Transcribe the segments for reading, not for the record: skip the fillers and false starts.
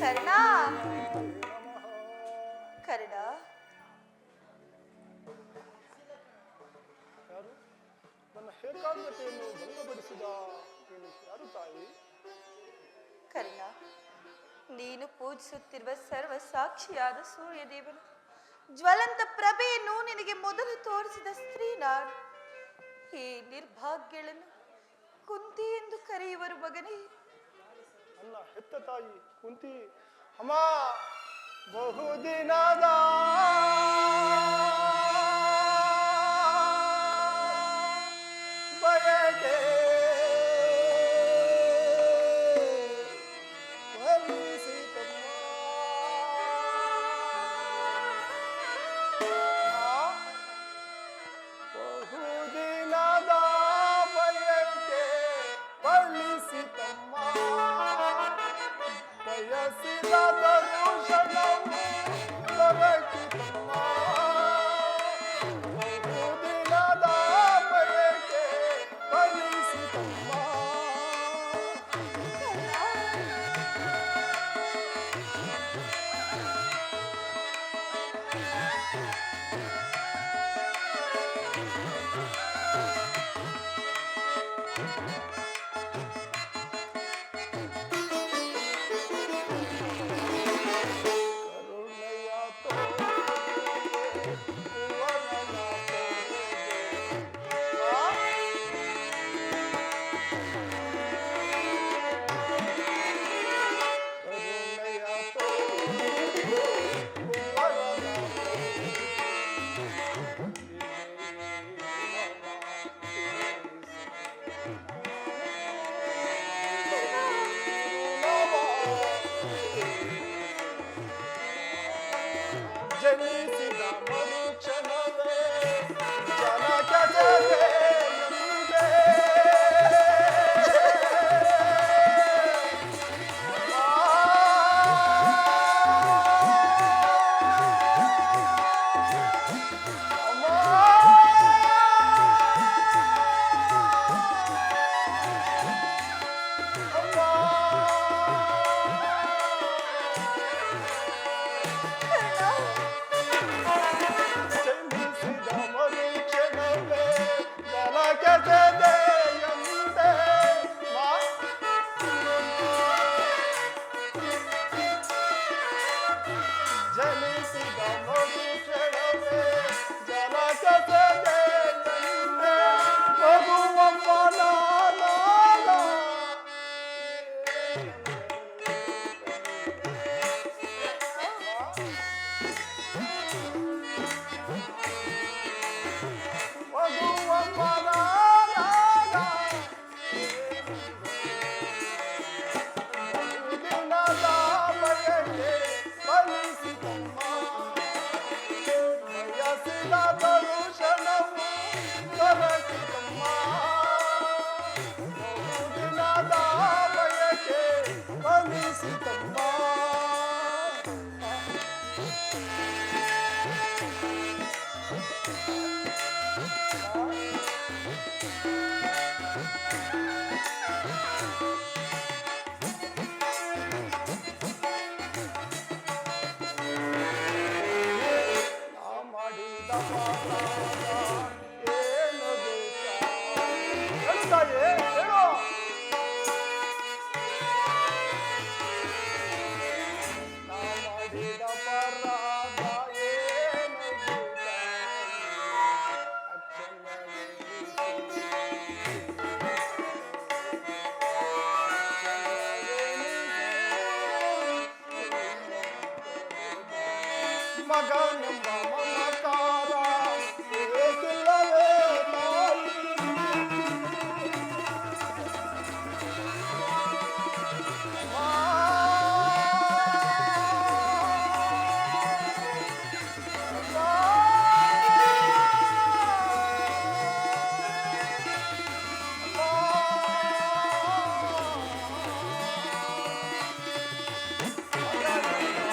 ಕರ್ಣ, ಕರ್ಣ, ಯಾರು ನನ್ನ ಏಕಾಗ್ರತೆಯನ್ನು ಭಂಗಪಡಿಸಿದ ಯಾರು ತಾಯಿ? ಕರ್ಣ, ನೀನು ಪೂಜಿಸುತ್ತಿರುವ ಸರ್ವ ಸಾಕ್ಷಿಯಾದ ಸೂರ್ಯದೇವನು ಜ್ವಲಂತ ಪ್ರಭೆಯನ್ನು ನಿನಗೆ ಮೊದಲು ತೋರಿಸಿದ ಸ್ತ್ರೀ ನಾನು. ಈ ನಿರ್ಭಾಗ್ಯಗಳನ್ನು ಕುಂತಿ ಎಂದು ಕರೆಯುವರು ಮಗನೇ. ನನ್ನ ಹೆತ್ತ ತಾಯಿ ಕುಂತಿ, ಅಮ್ಮ ಬಹುದಿನದ ಬಯಕೆ ಬಹುದಿನದ ಬಯಕೆ ಫಲಿಸಿತಮ್ಮ, ಬಯಸಿದ ದರ್ಶನವು ದೊರಕಿತಮ್ಮ. ಬಹುದಿನದ ಬಯಕೆ ಫಲಿಸಿತಮ್ಮ. ಜನಿಸಿದ ಮರುಕ್ಷಣವೇ ಜನಕ್ಕೆ ಎಂದೇ ಮಗನೆಂಬ ಮಮಕಾರ ಏಕಿಲ್ಲವೇ ತಾಯಿ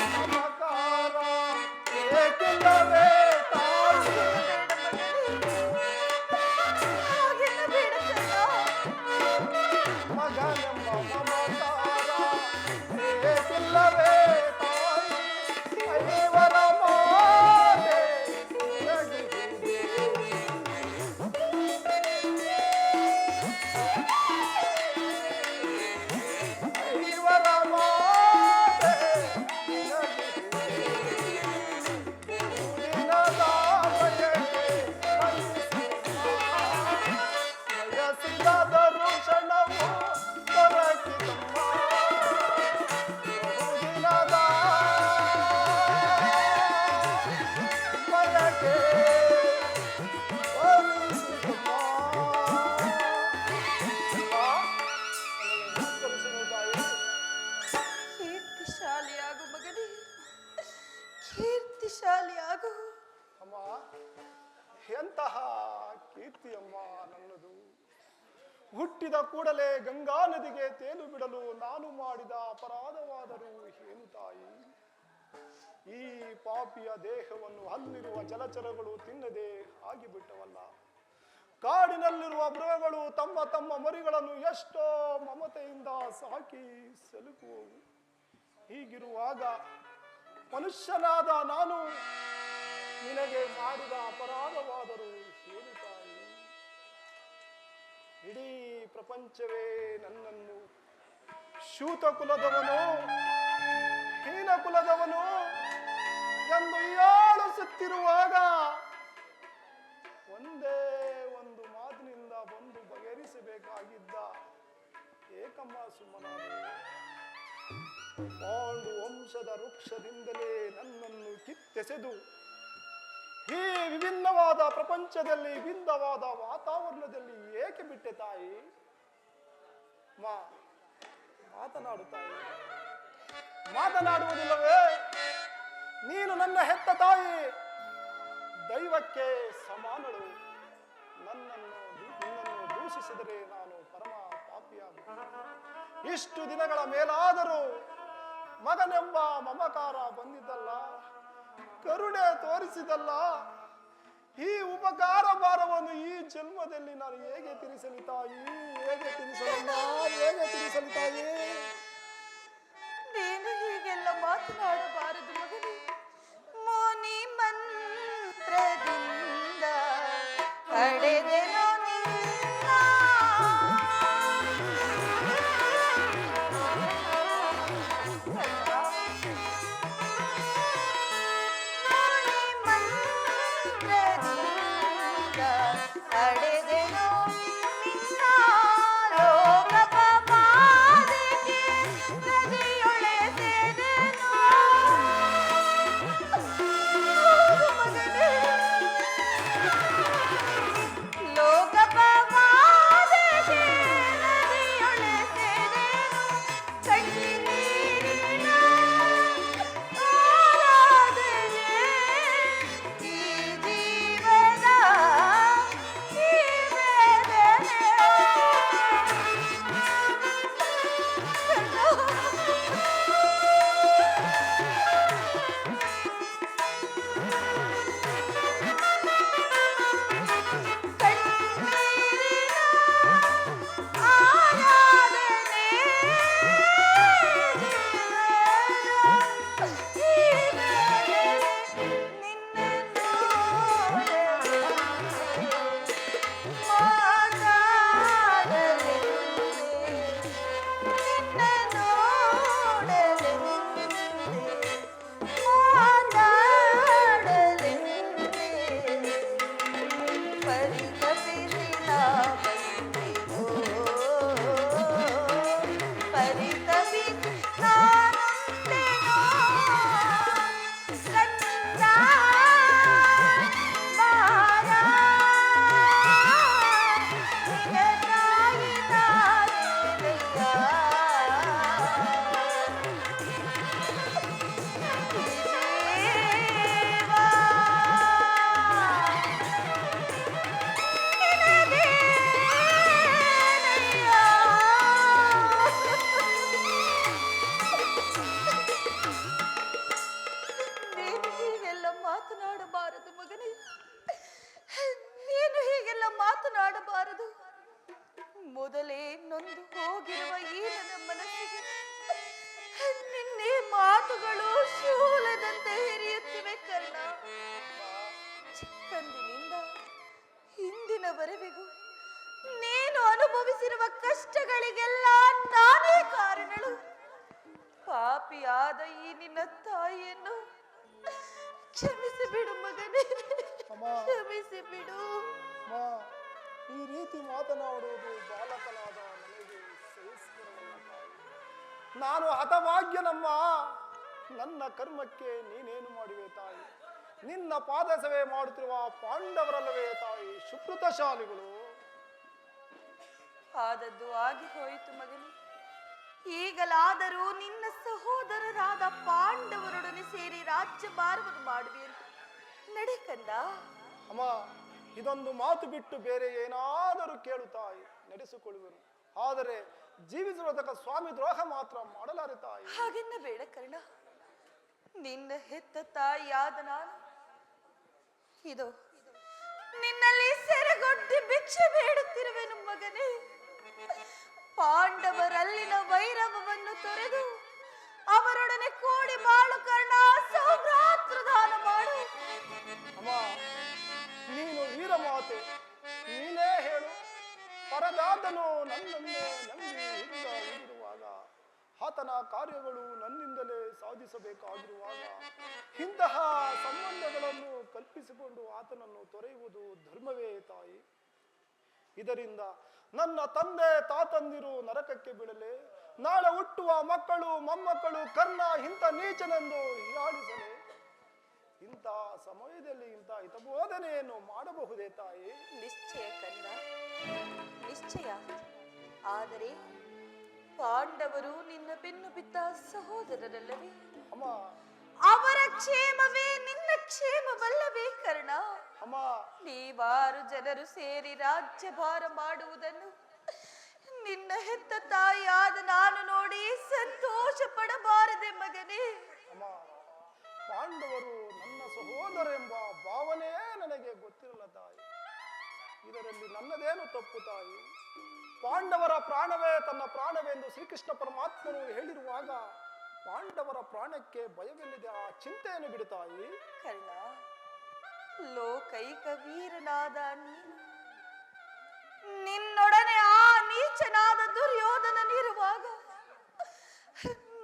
ಮಮಕಾರ ಏಕಿಲ್ಲವೇ ತಾಯಿ ಹಾಗೆಲ್ಲ ಬೇಡ ಕರ್ಣ. ಮಗನೆಂಬ ಮಮಕಾರ ಏಕಿಲ್ಲವೇ ತಾಯಿ ಐವರ ಮಾತೆ ನಿನಗಿದೆ. ಐವರ ಮಾತೆ ನಿನಗಿದೆ. ದಿನದ ಬಯಕೆ ಬಯಸಿದ ದರ್ಶನವು ದೊರಕಿತಮ್ಮ. ದಿನದ ಬಯಕೆ ಫಲಿಸಿತಮ್ಮ. ನಮಸ್ಕರಿಸುವೆ ತಾಯಿ. ಕೀರ್ತಿಶಾಲಿಯಾಗು ಮಗನೇ, ಕೀರ್ತಿಶಾಲಿಯಾಗು. ಅಮ್ಮ ಎಂತಹ ಕೀರ್ತಿಯಮ್ಮ ನನ್ನದು. ಹುಟ್ಟಿದ ಕೂಡಲೇ ಗಂಗಾ ನದಿಗೆ ತೇಲು ಬಿಡಲು ನಾನು ಮಾಡಿದ ಅಪರಾಧವಾದರೂ ಏನು ತಾಯಿ? ಈ ಪಾಪಿಯ ದೇಹವನ್ನು ಅಲ್ಲಿರುವ ಜಲಚರಗಳು ತಿನ್ನದೆ ಆಗಿಬಿಟ್ಟವಲ್ಲ. ಕಾಡಿನಲ್ಲಿರುವ ಮೃಗಗಳು ತಮ್ಮ ತಮ್ಮ ಮರಿಗಳನ್ನು ಎಷ್ಟೋ ಮಮತೆಯಿಂದ ಸಾಕಿ ಸಲುಕುವವು. ಹೀಗಿರುವಾಗ ಮನುಷ್ಯನಾದ ನಾನು ನಿನಗೆ ಮಾಡಿದ ಅಪರಾಧವಾದರೂ ಏನು ತಾಯಿ? ಇಡೀ ಪ್ರಪಂಚವೇ ನನ್ನನ್ನು ಶೂತ ಕುಲದವನು, ಹೀನ ಕುಲದವನು ಎಂದು ಹೀಯಾಳಿಸುತ್ತಿರುವಾಗ ಒಂದೇ ಒಂದು ಮಾತಿನಿಂದ ಬಂದು ಬಗೆಹರಿಸಬೇಕಾಗಿದ್ದ ಏಕಮ್ಮ ಸುಮ್ಮನಾದೆ. ಪಾಂಡು ವಂಶದ ವೃಕ್ಷದಿಂದಲೇ ನನ್ನನ್ನು ಕಿತ್ತೆಸೆದು ಈ ವಿಭಿನ್ನವಾದ ಪ್ರಪಂಚದಲ್ಲಿ ಭಿನ್ನವಾದ ವಾತಾವರಣದಲ್ಲಿ ಏಕೆ ಬಿಟ್ಟೆ ತಾಯಿ? ಮಾತನಾಡು ತಾಯಿ, ಮಾತನಾಡುವುದಿಲ್ಲವೇ? ನೀನು ನನ್ನ ಹೆತ್ತ ತಾಯಿ, ದೈವಕ್ಕೆ ಸಮಾನಳು. ನಿನ್ನನ್ನು ದೂಷಿಸಿದರೆ ನಾನು ಪರಮ ಪಾಪಿಯಾಗ. ಇಷ್ಟು ದಿನಗಳ ಮೇಲಾದರೂ ಮಗನೆಂಬ ಮಮಕಾರ ಬಂದಿದ್ದಲ್ಲ, ಕರುಣೆ ತೋರಿಸಿದಲ್ಲ. ಈ ಉಪಕಾರ ಭಾರವನ್ನು ಈ ಜನ್ಮದಲ್ಲಿ ನಾನು ಹೇಗೆ ತೀರಿಸಲಿ ತಾಯಿ? ಹೇಗೆ ತೀರಿಸಲಮ್ಮ? ಹೇಗೆ ತೀರಿಸಲಿ ತಾಯಿ? ನೀನು ಹೀಗೆಲ್ಲ ಮಾತನಾಡಬಾರದು ಮಗನೇ. ಮುನಿ ಮಂತ್ರದಿಂದ ಪಡೆದೆನೋ ನಿನ್ನ. ಮುನಿ ಮಂತ್ರದಿಂದ ಪಡೆದೆನೋ ನಿನ್ನ ಲೋಕ ಅನುಭವಿಸಿರುವ ಕಷ್ಟಗಳಿಗೆಲ್ಲ ನಾನೇ ಕಾರಣಳು. ಪಾಪಿಯಾದ ಈ ನಿನ್ನ ತಾಯಿಯನ್ನು ಕ್ಷಮಿಸಿ ಬಿಡು ಮಗನೇ, ಅಮ್ಮ ಕ್ಷಮಿಸಿ ಬಿಡು. ಅಮ್ಮ, ಈ ರೀತಿ ಮಾತನಾಡುವುದು ಬಾಲಕನಾದ ನನಗೆ ಸಹಿಸಿಕೊಳ್ಳಲ್ಲ ತಾಯಿ. ನಾನು ಹತಭಾಗ್ಯನಮ್ಮ. ನನ್ನ ಕರ್ಮಕ್ಕೆ ನೀನೇನು ಮಾಡುವೆ ತಾಯಿ? ನಿನ್ನ ಪಾದ ಸೇವೆ ಮಾಡುತ್ತಿರುವ ಪಾಂಡವರಲ್ಲವೇ ತಾಯಿ ಸುಕೃತಶಾಲಿಗಳು? ಆದದ್ದು ಆಗಿ ಹೋಯಿತು ಮಗನೇ. ಈಗಲಾದರೂ ನಿನ್ನ ಸಹೋದರರಾದ ಪಾಂಡವರೊಡನೆ ಸೇರಿ ರಾಜ್ಯಭಾರವನ್ನು ಮಾಡುವೆ ಅಂತ ನಡೆ ಕಂದ. ಅಮ್ಮ, ಇದೊಂದು ಮಾತು ಬಿಟ್ಟು ಬೇರೆ ಏನಾದರೂ ಕೇಳು ತಾಯಿ, ನಡೆಸಿಕೊಳ್ಳುವೆನು. ಆದರೆ ಜೀವಿಸಿರುವುದಕ್ಕೆ ಸ್ವಾಮಿ ದ್ರೋಹ ಮಾತ್ರ ಮಾಡಲಾರೆ ತಾಯಿ. ಹಾಗೆನ್ನ ಬೇಡ ಕರ್ಣ. ನಿನ್ನ ಹೆತ್ತ ತಾಯಿಯಾದ ನಾನು ಇದು ನಿನ್ನಲ್ಲಿ ಸೆರೆಗೊಡ್ಡಿ ಭಿಕ್ಷೆ ಬೇಡುತ್ತಿರುವೆನು ಮಗನೇ. ಪಾಂಡವರಲ್ಲಿನ ವೈರವವನ್ನು ತೊರೆದು ಅವರೊಡನೆ ಕೂಡಿ ಬಾಳು ಕರ್ಣ, ಸೌಭ್ರಾತೃದಾನ ಮಾಡು. ಅಮ್ಮ, ನೀನು ವೀರಮಾತೆ, ನೀನೇ ಹೇಳು. ಪರದಾತನು ನನ್ನನ್ನೇ ನಂಬಿ ಹಿಡಿದಿರುವಾಗ, ಆತನ ಕಾರ್ಯಗಳು ನನ್ನಿಂದಲೇ ಸಾಧಿಸಬೇಕಾಗಿರುವಾಗ, ಇಂತಹ ಸಂಬಂಧಗಳನ್ನು ಕಲ್ಪಿಸಿಕೊಂಡು ಆತನನ್ನು ತೊರೆಯುವುದು ಧರ್ಮವೇ ತಾಯಿ? ಇದರಿಂದ ನನ್ನ ತಂದೆ ತಾತಂದಿರು ನರಕಕ್ಕೆ ಬೀಳಲೆ, ನಾಳೆ ಹುಟ್ಟುವ ಮಕ್ಕಳು ಮೊಮ್ಮಕ್ಕಳು ಕರ್ಣ ಇಂಥ ನೀಚನೆಂದು ಹೀಯಾಳಿಸಲೆ. ಇಂಥ ಸಮಯದಲ್ಲಿ ಇಂಥ ಹಿತಬೋಧನೆಯನ್ನು ಮಾಡಬಹುದೇ ತಾಯಿ? ನಿಶ್ಚಯ ಕಂದ, ನಿಶ್ಚಯ. ಆದರೆ ಪಾಂಡವರು ನಿನ್ನ ಬೆನ್ನು ಬಿದ್ದ ಸಹೋದರರಲ್ಲವೇ? ಅಮ್ಮ, ಅವರ ಕ್ಷೇಮವೇ ನಿನ್ನ ಕ್ಷೇಮವಲ್ಲವೇ ಕರ್ಣ? ಅಮ್ಮ, ನೀವಾರು ಜನರು ಸೇರಿ ರಾಜ್ಯಭಾರ ಮಾಡುವುದನ್ನು ನಿನ್ನ ಹೆತ್ತ ತಾಯಿಯಾದ ನಾನು ನೋಡಿ ಸಂತೋಷ ಪಡಬಾರದೆ ಮಗನೇ? ಅಮ್ಮ, ಪಾಂಡವರು ನನ್ನ ಸಹೋದರ ಎಂಬ ಭಾವನೆ ನನಗೆ ಗೊತ್ತಿರಲ್ಲ ತಾಯಿ. ಇದರಲ್ಲಿ ನನ್ನದೇನು ತಪ್ಪು ತಾಯಿ? ಪಾಂಡವರ ಪ್ರಾಣವೇ ತನ್ನ ಪ್ರಾಣವೆಂದು ಶ್ರೀಕೃಷ್ಣ ಪರಮಾತ್ಮನು ಹೇಳಿರುವಾಗ ಪಾಂಡವರ ಪ್ರಾಣಕ್ಕೆ ಭಯವಿಲ್ಲದೆ ಆ ಚಿಂತೆಯನ್ನು ಬಿಡು ತಾಯಿ. ಕರ್ಣ, ಲೋಕೈಕ ವೀರನಾದ ನೀನು ನಿನ್ನೊಡನೆ ಆ ನೀಚನಾದ ದುರ್ಯೋಧನನಿರುವಾಗ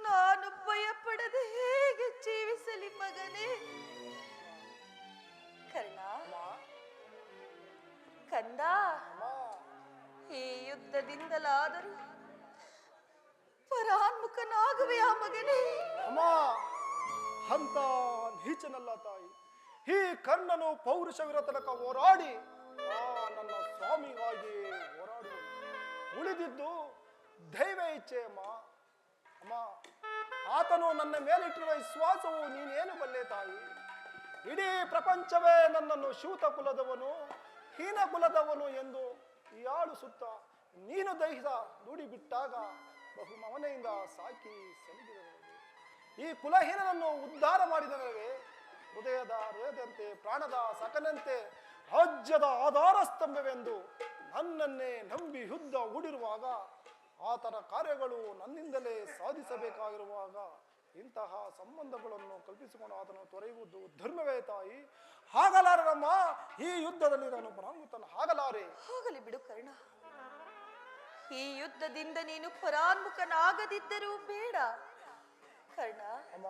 ನಾನು ಭಯಪಡದೆ ಹೇಗೆ ಜೀವಿಸಲಿ ಮಗನೇ? ಕರ್ಣ, ಕಂದ, ಈ ಯುದ್ಧದಿಂದಲಾದರೂ ಪರಾನ್ಮುಖನಾಗುವೆಯಾ ಮಗನೇ? ಅಮ್ಮ, ಅಂತ ನೀಚನಲ್ಲ ತಾಯಿ. ಈ ಕರ್ಣನು ಪೌರುಷವಿರ ತನಕ ಹೋರಾಡಿ ನನ್ನ ಸ್ವಾಮಿಗಾಗಿ ಹೋರಾಡುವ, ಉಳಿದಿದ್ದು ದೈವ ಇಚ್ಛೆ ಅಮ್ಮ. ಅಮ್ಮ, ಆತನು ನನ್ನ ಮೇಲಿಟ್ಟಿರುವ ವಿಶ್ವಾಸವು ನೀನೇನು ಬಲ್ಲೆ ತಾಯಿ? ಇಡೀ ಪ್ರಪಂಚವೇ ನನ್ನನ್ನು ಶೂತ ಕುಲದವನು, ಹೀನ ಕುಲದವನು ಎಂದು ಹೀಯಾಳಿಸುತ್ತ ನೀನು ದಹಿದ ನುಡಿ ಬಿಟ್ಟಾಗ ಬಹು ಮಮನೆಯಿಂದ ಸಾಕಿ ಸಲಿಗಿದವನಿಗೆ ಈ ಕುಲಹೀನನನ್ನು ಉದ್ಧಾರ ಮಾಡಿದನವೇ? ಹೃದಯದಂತೆ ಪ್ರಾಣದ ಸಕನಂತೆ ರಾಜ್ಯದ ಆಧಾರ ಸ್ತಂಭವೆಂದು ನನ್ನನ್ನೇ ನಂಬಿ ಯುದ್ಧ ಹೂಡಿರುವಾಗ, ಆತನ ಕಾರ್ಯಗಳು ನನ್ನಿಂದಲೇ ಸಾಧಿಸಬೇಕಾಗಿರುವಾಗ ಇಂತಹ ಸಂಬಂಧಗಳನ್ನು ಕಲ್ಪಿಸಿಕೊಂಡು ಆತನು ತೊರೆಯುವುದು ಧರ್ಮವೇ ತಾಯಿ? ಹಾಗಲಾರಮ್ಮ, ಈ ಯುದ್ಧದಲ್ಲಿ ನಾನು ಪರಾಂಗುತನ ಆಗಲಾರೆ. ಹೋಗಲಿ ಬಿಡು ಕರ್ಣ. ಈ ಯುದ್ಧದಿಂದ ನೀನು ಪರಾನ್ಮುಖನಾಗದಿದ್ದರೂ ಬೇಡ ಕರ್ಣ. ಅಮ್ಮ,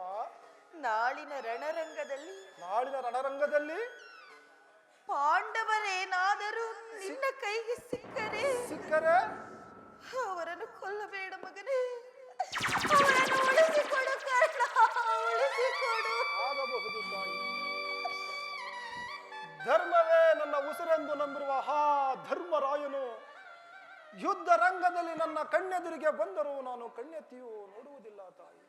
ನಾಳಿನ ರಣರಂಗದಲ್ಲಿ ಪಾಂಡವರೇನಾದರೂ ನಿನ್ನ ಕೈಗೆ ಸಿಕ್ಕರೆ ಅವರನ್ನು ಕೊಲ್ಲಬೇಡ ಮಗನೇ. ಅವರನ್ನು ಉಳಿಸಿಕೊಡು ಕರ್ಣ, ಉಳಿಸಿಕೊಡು. ಆಗಬಹುದು ತಾಯಿ. ಧರ್ಮವೇ ನನ್ನ ಉಸಿರೆಂದು ನಂಬಿರುವ ಆ ಧರ್ಮರಾಯನು ಯುದ್ಧ ರಂಗದಲ್ಲಿ ನನ್ನ ಕಣ್ಣೆದುರಿಗೆ ಬಂದರೂ ನಾನು ಕಣ್ಣೆತ್ತಿಯೂ ನೋಡುವುದಿಲ್ಲ ತಾಯಿ.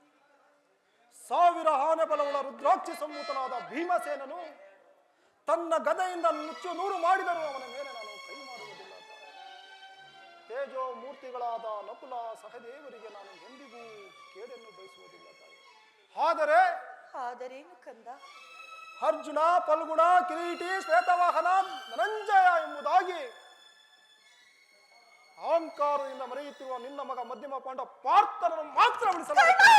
1000 ಆನೆ ಬಲವುಳ್ಳ ರುದ್ರಾಕ್ಷಿ ಸಂಭೂತನಾದ ಭೀಮಸೇನನು ತನ್ನ ಗದೆಯಿಂದ ನುಚ್ಚು ನೂರು ಮಾಡಿದರೂ ಅವನ ಮೇಲೆ ನಾನು ಕೈ ಮಾಡುವುದಿಲ್ಲ ತಾಯಿ. ತೇಜೋ ಮೂರ್ತಿಗಳಾದ ನಕುಲ ಸಹದೇವರಿಗೆ ನಾನು ಎಂದಿಗೂ ಕೇಡನ್ನು ಬಯಸುವುದಿಲ್ಲ ತಾಯಿ. ಆದರೇನು ಕಂದ? ಅರ್ಜುನ, ಫಲ್ಗುಣ, ಕಿರೀಟಿ, ಶ್ವೇತವಾಹನ, ಧನಂಜಯ ಎಂಬುದಾಗಿ ಅಹಂಕಾರದಿಂದ ಮರೆಯುತ್ತಿರುವ ನಿನ್ನ ಮಗ ಮಧ್ಯಮ ಪಾಂಡ ಪಾರ್ಥನನ್ನು ಮಾತ್ರ ಉಳಿಸಲಾಗಿದೆ.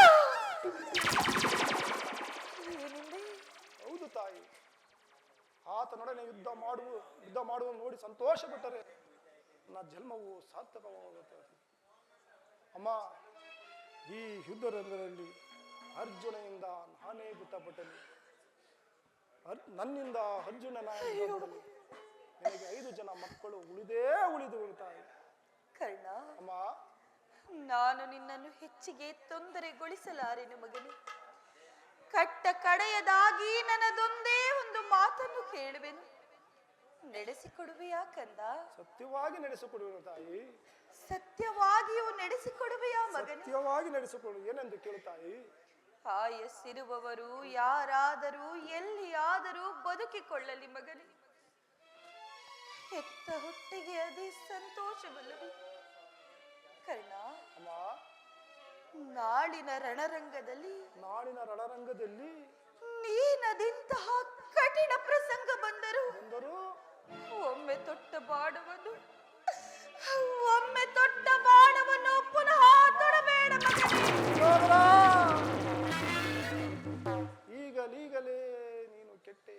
ಹೌದು ತಾಯಿ, ಆತನೊಡನೆ ಯುದ್ಧ ಮಾಡುವುದು ನೋಡಿ ಸಂತೋಷ ಪಟ್ಟರೆ ನನ್ನ ಜನ್ಮವು ಸಾರ್ಥಕವಾಗುತ್ತದೆ. ಅಮ್ಮ, ಈ ಯುದ್ಧರಂಗದಲ್ಲಿ ಅರ್ಜುನನಿಂದ ನಾನೇ ಮೃತಪಟ್ಟನು. ನನ್ನಿಂದ ಅರ್ಜುನನಾಗಿ ನಿನಗೆ 5 ಜನ ಮಕ್ಕಳು ಉಳಿದು ಬಿಡ್ತಾರೆ. ಕರ್ಣ, ಅಮ್ಮ, ನಾನು ನಿನ್ನನ್ನು ಹೆಚ್ಚಿಗೆ ತೊಂದರೆಗೊಳಿಸಲಾರೆನು ಮಗನೇ. ಕಟ್ಟ ಕಡೆಯದಾಗಿ ನನ್ನದೊಂದೇ ಒಂದು ಮಾತನ್ನು ಕೇಳುವೆನು, ನಡೆಸಿಕೊಡುವೆಯಾ ಕಂದ? ಸತ್ಯವಾಗಿ ನಡೆಸಿಕೊಡುವೆನು ತಾಯಿ. ಸತ್ಯವಾಗಿಯೂ ನಡೆಸಿಕೊಡುವೆಯಾ ಮಗನೇ? ಸತ್ಯವಾಗಿ ನಡೆಸಿಕೊಡು. ಏನೆಂದು ಕೇಳುತ್ತಾಯಿ? ಆಯಸ್ಸಿರುವವರು ಯಾರಾದರೂ ಎಲ್ಲಿಯಾದರೂ ಬದುಕಿಕೊಳ್ಳಲಿ ಮಗನೇ. ಹೆತ್ತ ಹೊಟ್ಟೆಗೆ ಅದೇ ಸಂತೋಷವಲ್ಲವೇ ಕರ್ಣ? ಅಮ್ಮ, ನಾಳಿನ ರಣರಂಗದಲ್ಲಿ ನೀನದಿಂತಹ ಕಠಿಣ ಪ್ರಸಂಗ ಬಂದರು ಒಮ್ಮೆ ತೊಟ್ಟ ಬಾಣವನ್ನು ಪುನಃ ತೊಡಬೇಡ ಮಗನೇ. ಈಗಲೀಗಲೇ ನೀನು ಕೆಟ್ಟೆ.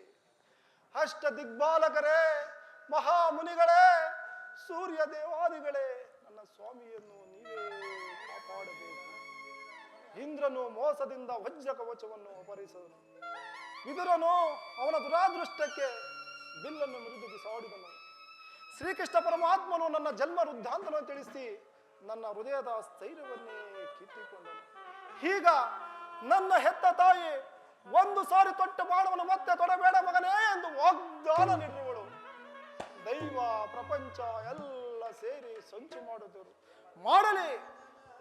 ಅಷ್ಟ ದಿಗ್ಬಾಲಕರೇ, ಮಹಾಮುನಿಗಳೇ, ಸೂರ್ಯ ದೇವಾದಿಗಳೇ, ನನ್ನ ಸ್ವಾಮಿಯನ್ನು ನೀವೇ ಕಾಪಾಡಬೇಕು. ಇಂದ್ರನು ಮೋಸದಿಂದ ವಜ್ರ ಕವಚವನ್ನು ಅಪಹರಿಸಿದನು. ವಿದುರನು ಅವನ ದುರಾದೃಷ್ಟಕ್ಕೆ ಬಿಲ್ಲನ್ನು ಮುರಿದು ಬಿಸಾಡಿದನು. ಶ್ರೀಕೃಷ್ಣ ಪರಮಾತ್ಮನು ನನ್ನ ಜನ್ಮ ವೃದ್ಧಾಂತವನ್ನು ತಿಳಿಸಿ ನನ್ನ ಹೃದಯದ ಸ್ಥೈರ್ಯವನ್ನೇ ಕಿತ್ತಿಕೊಂಡನು. ಈಗ ನನ್ನ ಹೆತ್ತ ತಾಯಿ ಒಂದು ಸಾರಿ ತೊಟ್ಟ ಬಾಣವನ್ನು ಮತ್ತೆ ತೊಡಬೇಡ ಮಗನೇ ಎಂದು ವಾಗ್ದಾನ ನೀಡಿರುವಳು. ದೈವ ಪ್ರಪಂಚ ಎಲ್ಲ ಸೇರಿ ಸಂಚು ಮಾಡುತ್ತಿರು ಮಾಡಲಿ.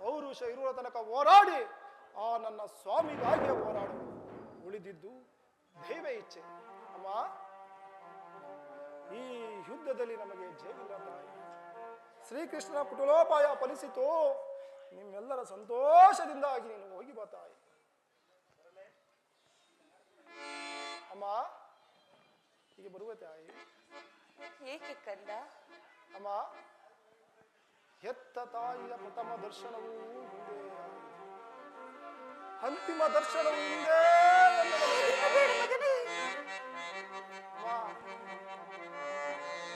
ಪೌರುಷ ಇರುವ ತನಕ ಹೋರಾಡಿ ಆ ನನ್ನ ಸ್ವಾಮಿಗಾಗಿಯೇ ಹೋರಾಡು. ಉಳಿದಿದ್ದು ದೈವ ಇಚ್ಛೆ. ಅಮ್ಮ, ಈ ಯುದ್ಧದಲ್ಲಿ ನಮಗೆ ಜಯವಿಲ್ಲ ತಾಯಿ. ಶ್ರೀಕೃಷ್ಣನ ಕುಟುಲೋಪಾಯ ಫಲಿಸಿತು. ನಿಮ್ಮೆಲ್ಲರ ಸಂತೋಷದಿಂದಾಗಿ ನೀನು ಹೋಗಿ ಬಾ ತಾಯಿ. ಅಮ್ಮ, ಹೀಗೆ ಬರುವ ತಾಯಿ. ಏಕೆ ಕಂದ? ಅಮ್ಮ, ಹೆತ್ತ ತಾಯಿಯ ಪ್ರಥಮ ದರ್ಶನವೂ ಮುಂದೆ, ಅಂತಿಮ ದರ್ಶನವೂ ಮುಂದೆ.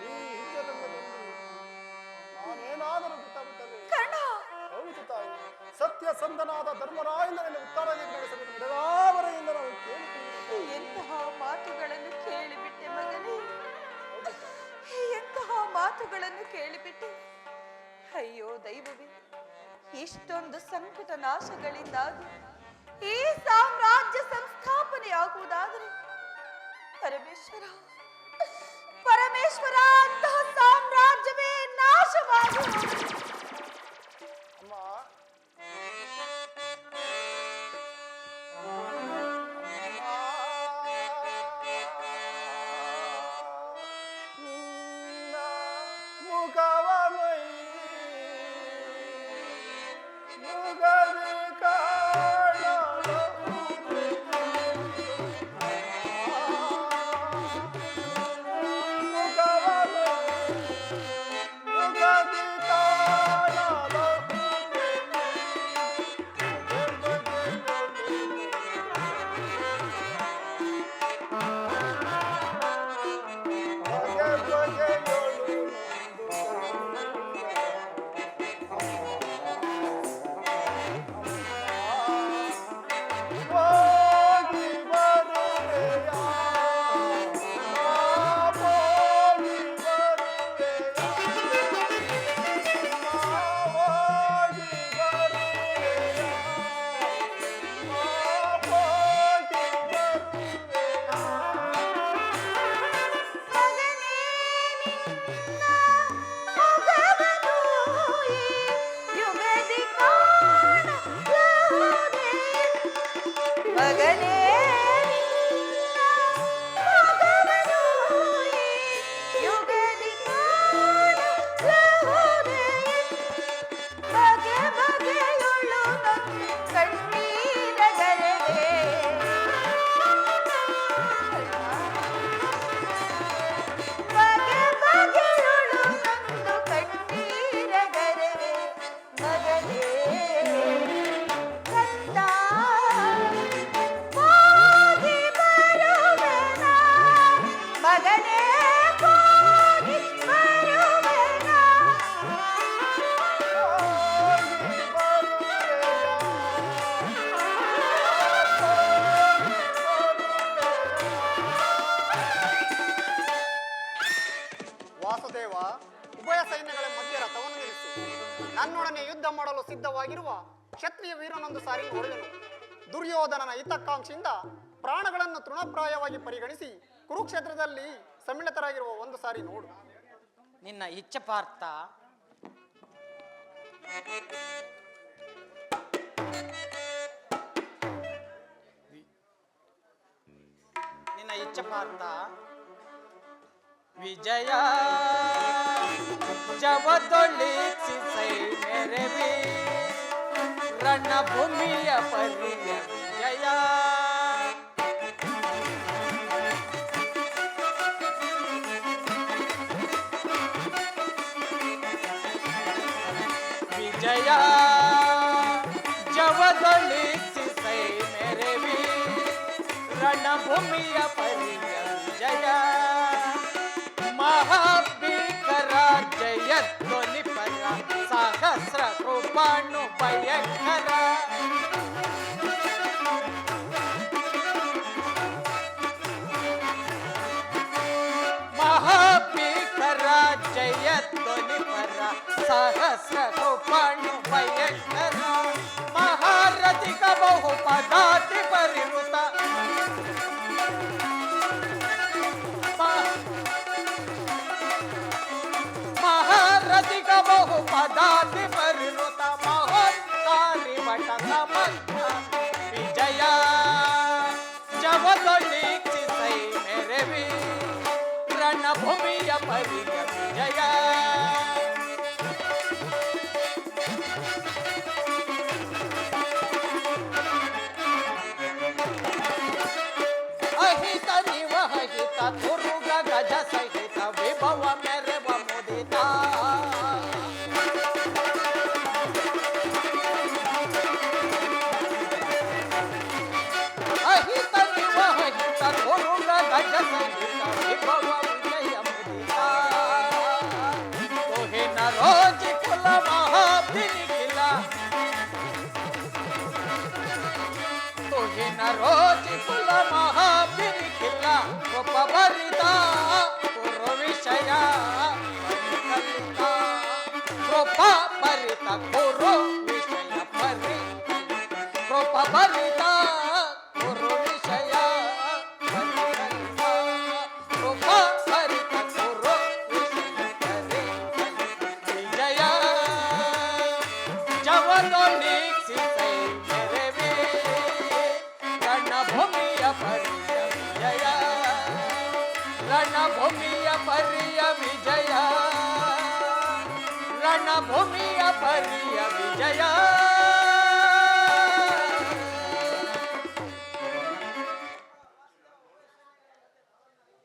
ಈ ಯುದ್ಧರಂಗದಲ್ಲಿ ನಾನೇನಾದರೂ ಬಿಟ್ಟಬಿಟ್ಟರೆ ಹೌದು ತಾಯಿ, ಸತ್ಯ ಸಂಧನಾದ ಧರ್ಮರಾಯನ ಉತ್ತರಾಗಿ ನಡೆಸಬೇಕು. ನಿರಾವರೆಯಿಂದ ನಾವು ಕೇಳಿಕೊಳ್ಳುತ್ತೇವೆ. ಎಂತಹ ಮಾತುಗಳನ್ನು ಕೇಳಿಬಿಟ್ಟೆ ಮಗನೇ, ಎಂತಹ ಮಾತುಗಳನ್ನು ಕೇಳಿಬಿಟ್ಟೆ. ಅಯ್ಯೋ ದೈವವೇ, ಇಷ್ಟೊಂದು ಸಂಕಟ ನಾಶಗಳಿಂದಾಗಿ ಈ ಸಾಮ್ರಾಜ್ಯ ಸಂಸ್ಥಾಪನೆಯಾಗುವುದಾದರೆ ಪರಮೇಶ್ವರ ಅಂತಹ ಸಾಮ್ರಾಜ್ಯವೇ ನಾಶವಾಗುವುದು. ಅಮ್ಮ, ಇರುವ ಕ್ಷತ್ರಿಯ ವೀರನೊಂದು ಸಾರಿ ನೋಡುವೆನು. ದುರ್ಯೋಧನನ ಹಿತಾಕಾಂಕ್ಷೆಯಿಂದ ಪ್ರಾಣಗಳನ್ನು ತೃಣಪ್ರಾಯವಾಗಿ ಪರಿಗಣಿಸಿ ಕುರುಕ್ಷೇತ್ರದಲ್ಲಿ ಸಮ್ಮಿಳಿತರಾಗಿರುವ ಒಂದು ಸಾರಿ ನೋಡು. ನಿನ್ನ ಇಚ್ಛೆ ಪಾರ್ಥ. ನಿನ್ನ ಇಚ್ಛೆ ಪಾರ್ಥ. ವಿಜಯ ಜವದೊಳಿಸಿ ಮೇರೆ ರಣಭೂಮಿಯ ಪರಿಯ ವಿಜಯ. ವಿಜಯ ಜವದೊಳಿಸಿ ಮೇರೆ ರಣಭೂಮಿಯ ಪರಿಯ ವಿಜಯ. ಮಹಾಭೀಕರ ಜಯಧ್ವನಿ ಪರ ಸಹಸ್ರ ಕೃಪಾಣು ಭಯಂಕರ. ಮಹಾಭೀಕರ ಜಯಧ್ವನಿ ಪರ ಸಹಸ್ರ ಕೃಪಾಣು ಭಯಂಕರ. ಮಹಾರಥಿಕ ಬಹುಪದಾತಿ ಪರಿವೃತ ಮಹಾರಥಿಕ ಬಹುಪದಾತಿ ಪರಿವೃತ ಮಹೋತ್ಕಾರಿ ಭಟ ಸಮರ್ಥ. ವಿಜಯ ಜವದೊಳಿಸಿ ಮೇರೆ ರಣಭೂಮಿಯ ಪರಿಯ ವಿಜಯ. ಅಹಿತ ನಿವಹಿತ ತುರುಗ ಗಜ ಸಹಿತ ವಿಭವ ಮೆರೆವ ಮುದಿತ. ಅಹಿತ ನಿವಹಿತ ತುರುಗ ಗಜ ಸಹಿತ ವಿಭವ ವಿಜಯ ಮುದಿತ. ತೋಹಿನ ರೋಜಿ ಕುಲ ಮಹಾಭಿನಿಖಿಲ. ತೋಹಿನ ರೋಜಿ ಕುಲ ಮಹಾಭಿನಿಖಿಲ. ಕೃಪ ಭರಿತ ಕುರು ವಿಷಯ ಪರಿಕಲಿತ. ಕೃಪ ಭರಿತ ಕುರು ವಿಷಯ ಪರಿಕಲಿತ. ಕೃಪ ಭರಿತ ಕುರು ವಿಷಯ ಪರಿಕಲಿತ. ಕೃಪ ಭರಿತ ಕುರು ವಿಷಯ ಪರಿಕಲಿತ. ವಿಜಯ ಜವದೊಳಿಸಿ ಮೇರೆ ರಣಭೂಮಿಯ ಪರಿಯ ವಿಜಯ. ರಣಭೂಮಿಯ ಪರಿಯ ವಿಜಯ. ರಣಭೂಮಿಯ ಪರಿಯ ವಿಜಯ.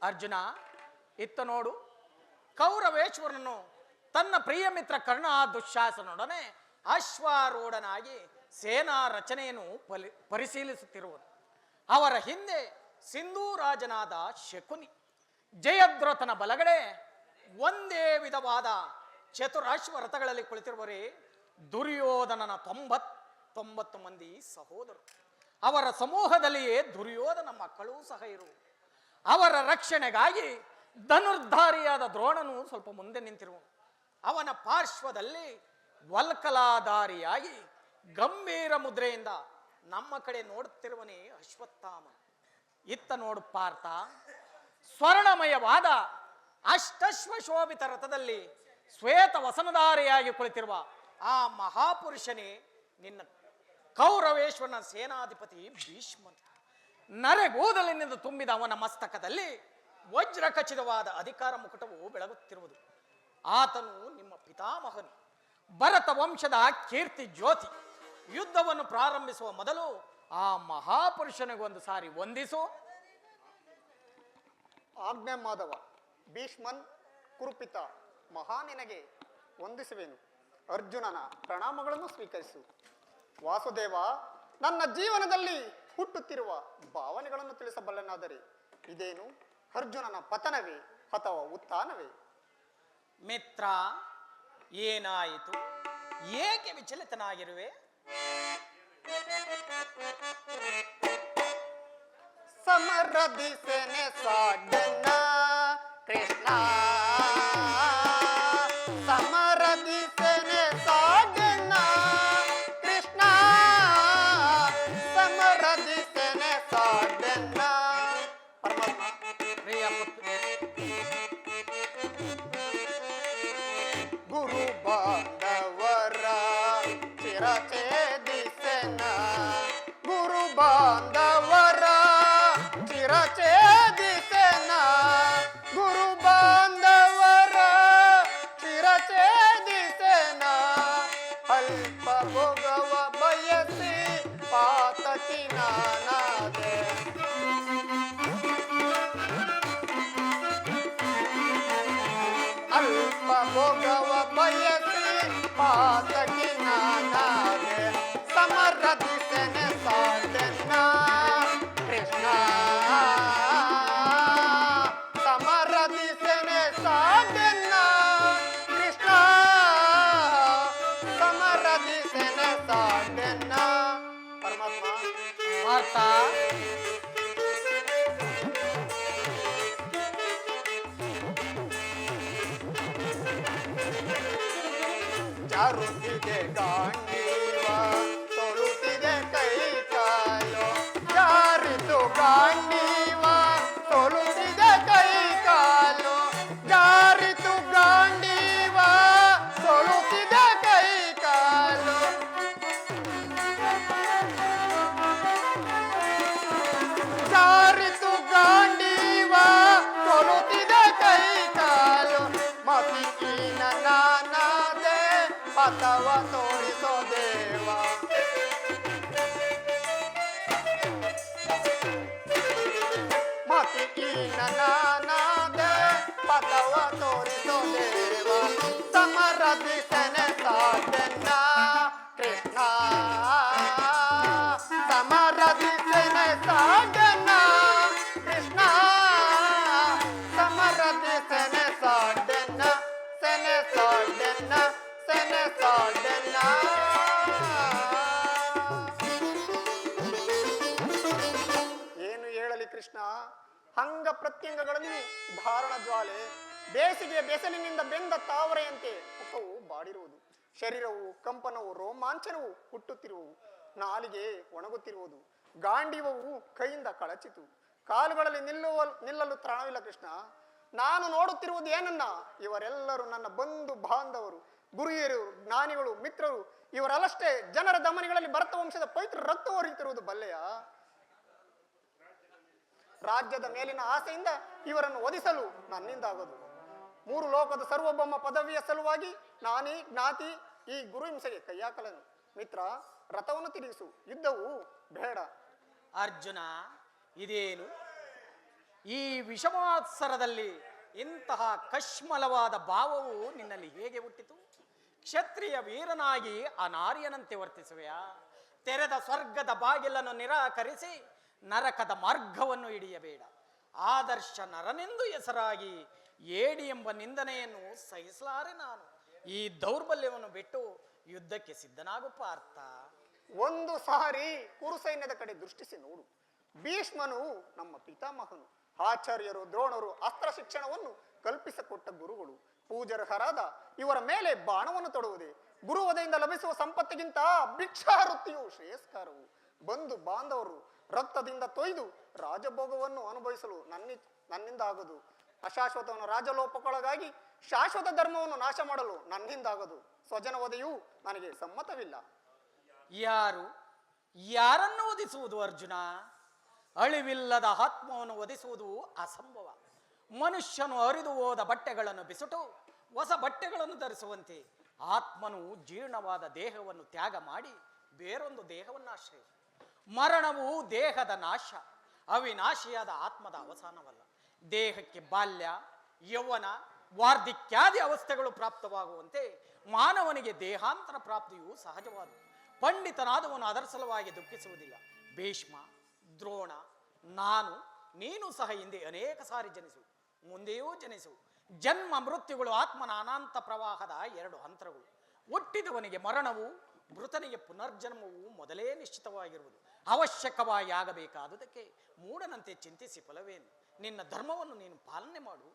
ಅರ್ಜುನ, ಇತ್ತ ನೋಡು, ಕೌರವೇಶ್ವರನನ್ನು ತನ್ನ ಪ್ರಿಯ ಮಿತ್ರ ಕರ್ಣ ದುಶ್ಯಾಸನೊಡನೆ ಅಶ್ವಾರೂಢನಾಗಿ ಸೇನಾ ರಚನೆಯನ್ನು ಪರಿಶೀಲಿಸುತ್ತಿರುವನು. ಅವರ ಹಿಂದೆ ಸಿಂಧೂರಾಜನಾದ ಶಕುನಿ, ಜಯದ್ರಥನ ಬಲಗಡೆ ಒಂದೇ ವಿಧವಾದ ಚತುರಾಶ್ವ ರಥಗಳಲ್ಲಿ ಕುಳಿತಿರುವರೇ ದುರ್ಯೋಧನನ 99 ಮಂದಿ ಸಹೋದರರು. ಅವರ ಸಮೂಹದಲ್ಲಿಯೇ ದುರ್ಯೋಧನ ಮಕ್ಕಳೂ ಸಹ ಇರುವರು. ಅವರ ರಕ್ಷಣೆಗಾಗಿ ಧನುರ್ಧಾರಿಯಾದ ದ್ರೋಣನು ಸ್ವಲ್ಪ ಮುಂದೆ ನಿಂತಿರುವನು. ಅವನ ಪಾರ್ಶ್ವದಲ್ಲಿ ವಲ್ಕಲಾಧಾರಿಯಾಗಿ ಗಂಭೀರ ಮುದ್ರೆಯಿಂದ ನಮ್ಮ ಕಡೆ ನೋಡುತ್ತಿರುವನೇ ಅಶ್ವತ್ಥಾಮ. ಇತ್ತ ನೋಡು ಪಾರ್ಥ, ಸ್ವರ್ಣಮಯವಾದ ಅಷ್ಟಶ್ವಶೋಭಿತ ರಥದಲ್ಲಿ ಶ್ವೇತ ವಸನಧಾರಿಯಾಗಿ ಕುಳಿತಿರುವ ಆ ಮಹಾಪುರುಷನೇ ನಿನ್ನ ಕೌರವೇಶ್ವರನ ಸೇನಾಧಿಪತಿ ಭೀಷ್ಮನು. ನರೆಗೂದಲಿನಿಂದ ತುಂಬಿದ ಅವನ ಮಸ್ತಕದಲ್ಲಿ ವಜ್ರ ಖಚಿತವಾದ ಅಧಿಕಾರ ಮುಕುಟವು ಬೆಳಗುತ್ತಿರುವುದು. ಆತನು ನಿಮ್ಮ ಪಿತಾಮಹನು, ಭರತ ವಂಶದ ಕೀರ್ತಿ ಜ್ಯೋತಿ. ಯುದ್ಧವನ್ನು ಪ್ರಾರಂಭಿಸುವ ಮೊದಲು ಆ ಮಹಾಪುರುಷನಿಗೊಂದು ಸಾರಿ ವಂದಿಸು. ಆಜ್ಞೆ ಮಾಧವ. ಭೀಷ್ಮನ್ ಕುರುಪಿತ ಮಹಾನಿನಗೆ ವಂದಿಸುವೆನು. ಅರ್ಜುನನ ಪ್ರಣಾಮಗಳನ್ನು ಸ್ವೀಕರಿಸು. ವಾಸುದೇವ, ನನ್ನ ಜೀವನದಲ್ಲಿ ಹುಟ್ಟುತ್ತಿರುವ ಭಾವನೆಗಳನ್ನು ತಿಳಿಸಬಲ್ಲನಾದರೆ ಇದೇನು ಅರ್ಜುನನ ಪತನವೇ ಅಥವಾ ಉತ್ಥಾನವೇ? ಮಿತ್ರ, ಏನಾಯಿತು? ಏಕೆ ವಿಚಲಿತನಾಗಿರುವೆ? ಸಮರದಿಸನೆ ಸಾಡನ ಕೃಷ್ಣ, ಸಮರದಿಸನೆ ಸಾಡನ ಬಾಂಧವರ ಚಿರಚೇದಿಸೆನ ಗುರು ಬಾಂಧವರ ಚಿರಚೇದಿಸೆನ ಅಲ್ಪ ಭೋಗವ ಬಯಸಿ ಪಾತಕಿ ನಾನಾದೆ ಅಲ್ಪ ಭೋಗವ ಬಯಸಿ ಪಾತಕಿ ನಾನಾದೆ ಸಮರದಿಸೆನೆ ಸಾಡೆನ್ನ ಕೃಷ್ಣ ಸಮರದಿಸೆನೆ ಸಾಡೆನ್ನ ಕೃಷ್ಣ ಸಮರದಿಸೆನೆ ಸಾಡೆನ್ನ ಪರಮಾತ್ಮ ಪಾರ್ಥ, ಜಾರುತ್ತಿದೆ ಗಾಂಡೀವ ತೊಳುತ್ತಿದೆ ಕೈ ಕಾಲು ಜಾರಿತು ಗಾಂಡೀವ ತೊಳುತ್ತಿದೆ ಕೈ ಕಾಲು ಜಾರಿತು ಗಾಂಡೀವ ತೊಳುತ್ತಿದೆ ಕೈ ಕಾಲು ಜಾರಿತು ಗಾಂಡೀವ ತೊಳುತ್ತಿದೆ ಕೈ ಕಾಲು ಮತಿಕೀನ ನಾನಾದೆ ಪಥವ ತೋರಿಸೋ ದೇವ ಮತಿಕೀನ ನಾನಾದೆ ಪಥವ ತೋರಿಸೋ ದೇವ ಸಮರದಿಸನೆ ಸಾಡೆನ್ನ ಕೃಷ್ಣ ಸಮರದಿಸನೆ ಸಾಡೆನ್ನ ಕೃಷ್ಣ ಸಮರದಿಸನೆ ಸಾಡೆನ್ನ ಸೆನೆ ಸಾಡೆನ್ನ ಸೆನೆ ಸಾಡೆನ್ನ ಏನು ಹೇಳಲಿ ಕೃಷ್ಣ ಅಂಗ ಪ್ರತ್ಯಂಗಗಳಲ್ಲಿ ಧಾರಣ ಜ್ವಾಲೆ ಬೇಸಿಗೆಯ ಬೆಸಲಿನಿಂದ ಬೆಂದ ತಾವರೆಯಂತೆ ಮುಖವು ಬಾಡಿರುವುದು ಶರೀರವು ಕಂಪನವು ರೋಮಾಂಚನವು ಹುಟ್ಟುತ್ತಿರುವುದು ನಾಲಿಗೆ ಒಣಗುತ್ತಿರುವುದು ಗಾಂಡೀವವು ಕೈಯಿಂದ ಕಳಚಿತು ಕಾಲುಗಳಲ್ಲಿ ನಿಲ್ಲಲು ತ್ರಾಣವಿಲ್ಲ ಕೃಷ್ಣ ನಾನು ನೋಡುತ್ತಿರುವುದು ಏನನ್ನ ಇವರೆಲ್ಲರೂ ನನ್ನ ಬಂಧು ಬಾಂಧವರು ಗುರುಹಿಯರು ಜ್ಞಾನಿಗಳು ಮಿತ್ರರು ಇವರಲ್ಲಷ್ಟೇ ಜನರ ದಮನಿಗಳಲ್ಲಿ ಭರತ ವಂಶದ ಪವಿತ್ರ ರಕ್ತ ಹರಿಯುತ್ತಿರುವುದು ಬಲ್ಲೆಯ ರಾಜ್ಯದ ಮೇಲಿನ ಆಸೆಯಿಂದ ಇವರನ್ನು ಒದಿಸಲು ನನ್ನಿಂದಾಗದು ಮೂರು ಲೋಕದ ಸರ್ವಭೌಮ ಪದವಿಯ ಸಲುವಾಗಿ ನಾನೇ ಜ್ಞಾತಿ ಈ ಗುರು ಹಿಂಸೆಗೆ ಕೈಯಾಕಲನು ಮಿತ್ರ ರಥವನ್ನು ತಿರುಗಿಸು ಯುದ್ಧವು ಬೇಡ ಅರ್ಜುನ, ಇದೇನು ಈ ವಿಷಮಾತ್ಸರದಲ್ಲಿ ಇಂತಹ ಕಶ್ಮಲವಾದ ಭಾವವು ನಿನ್ನಲ್ಲಿ ಹೇಗೆ ಹುಟ್ಟಿತು? ಕ್ಷತ್ರಿಯ ವೀರನಾಗಿ ಅನಾರ್ಯನಂತೆ ವರ್ತಿಸುವೆಯಾ? ತೆರೆದ ಸ್ವರ್ಗದ ಬಾಗಿಲನ್ನು ನಿರಾಕರಿಸಿ ನರಕದ ಮಾರ್ಗವನ್ನು ಹಿಡಿಯಬೇಡ. ಆದರ್ಶ ನರನೆಂದು ಹೆಸರಾಗಿ ಏಡಿ ಎಂಬ ನಿಂದನೆಯನ್ನು ಸಹಿಸಲಾರೆ ನಾನು. ಈ ದೌರ್ಬಲ್ಯವನ್ನು ಬಿಟ್ಟು ಯುದ್ಧಕ್ಕೆ ಸಿದ್ಧನಾಗು ಪಾರ್ಥ. ಒಂದು ಸಾರಿ ಕುರುಸೈನ್ಯದ ಕಡೆ ದೃಷ್ಟಿಸಿ ನೋಡು. ಭೀಷ್ಮನು ನಮ್ಮ ಪಿತಾಮಹನು, ಆಚಾರ್ಯರು ದ್ರೋಣರು ಅಸ್ತ್ರ ಶಿಕ್ಷಣವನ್ನು ಕಲ್ಪಿಸಿಕೊಟ್ಟ ಗುರುಗಳು, ಪೂಜಾರ್ಹರಾದ ಇವರ ಮೇಲೆ ಬಾಣವನ್ನು ತೊಡುವುದೇ ಗುರುವದೆಯಿಂದ ಲಭಿಸುವ ಸಂಪತ್ತಿಗಿಂತ ಭಿಕ್ಷಾವೃತ್ತಿಯು ಶ್ರೇಯಸ್ಕಾರವು. ಬಂಧು ಬಾಂಧವರು ರಕ್ತದಿಂದ ತೊಯ್ದು ರಾಜಭೋಗವನ್ನು ಅನುಭವಿಸಲು ನನ್ನಿಂದ ಆಗದು. ಅಶಾಶ್ವತವನ್ನು ರಾಜಲೋಪಕ್ಕೊಳಗಾಗಿ ಶಾಶ್ವತ ಧರ್ಮವನ್ನು ನಾಶ ಮಾಡಲು ನನ್ನಿಂದಾಗದು. ಸ್ವಜನ ವಧೆಯೂ ನನಗೆ ಸಮ್ಮತವಿಲ್ಲ. ಯಾರನ್ನು ವಧಿಸುವುದು ಅರ್ಜುನ? ಅಳಿವಿಲ್ಲದ ಆತ್ಮವನ್ನು ವಧಿಸುವುದು ಅಸಂಭವ. ಮನುಷ್ಯನು ಹರಿದು ಹೋದ ಬಟ್ಟೆಗಳನ್ನು ಬಿಸುಟು ಹೊಸ ಬಟ್ಟೆಗಳನ್ನು ಧರಿಸುವಂತೆ ಆತ್ಮನು ಜೀರ್ಣವಾದ ದೇಹವನ್ನು ತ್ಯಾಗ ಮಾಡಿ ಬೇರೊಂದು ದೇಹವನ್ನು ಆಶ್ರಯಿಸು. ಮರಣವು ದೇಹದ ನಾಶ, ಅವಿನಾಶಿಯಾದ ಆತ್ಮದ ಅವಸಾನವಲ್ಲ. ದೇಹಕ್ಕೆ ಬಾಲ್ಯ, ಯೌವನ, ವಾರ್ಧಿಕ್ಯಾದಿ ಅವಸ್ಥೆಗಳು ಪ್ರಾಪ್ತವಾಗುವಂತೆ ಮಾನವನಿಗೆ ದೇಹಾಂತರ ಪ್ರಾಪ್ತಿಯು ಸಹಜವಾದುದು. ಪಂಡಿತನಾದವನು ಅದರ ಸಲುವಾಗಿ ದುಃಖಿಸುವುದಿಲ್ಲ. ಭೀಷ್ಮ, ದ್ರೋಣ, ನಾನು, ನೀನು ಸಹ ಹಿಂದೆ ಅನೇಕ ಸಾರಿ ಜನಿಸು, ಮುಂದೆಯೂ ಜನಿಸು. ಜನ್ಮ ಮೃತ್ಯುಗಳು ಆತ್ಮನ ಅನಂತ ಪ್ರವಾಹದ ಎರಡು ಅಂತರಗಳು. ಹುಟ್ಟಿದವನಿಗೆ ಮರಣವು, ಮೃತನಿಗೆ ಪುನರ್ಜನ್ಮವು ಮೊದಲೇ ನಿಶ್ಚಿತವಾಗಿರುವುದು. ಅವಶ್ಯಕವಾಗಿ ಆಗಬೇಕಾದುದಕ್ಕೆ ಮೂಢನಂತೆ ಚಿಂತಿಸಿ ಫಲವೇನು? ನಿನ್ನ ಧರ್ಮವನ್ನು ನೀನು ಪಾಲನೆ ಮಾಡು.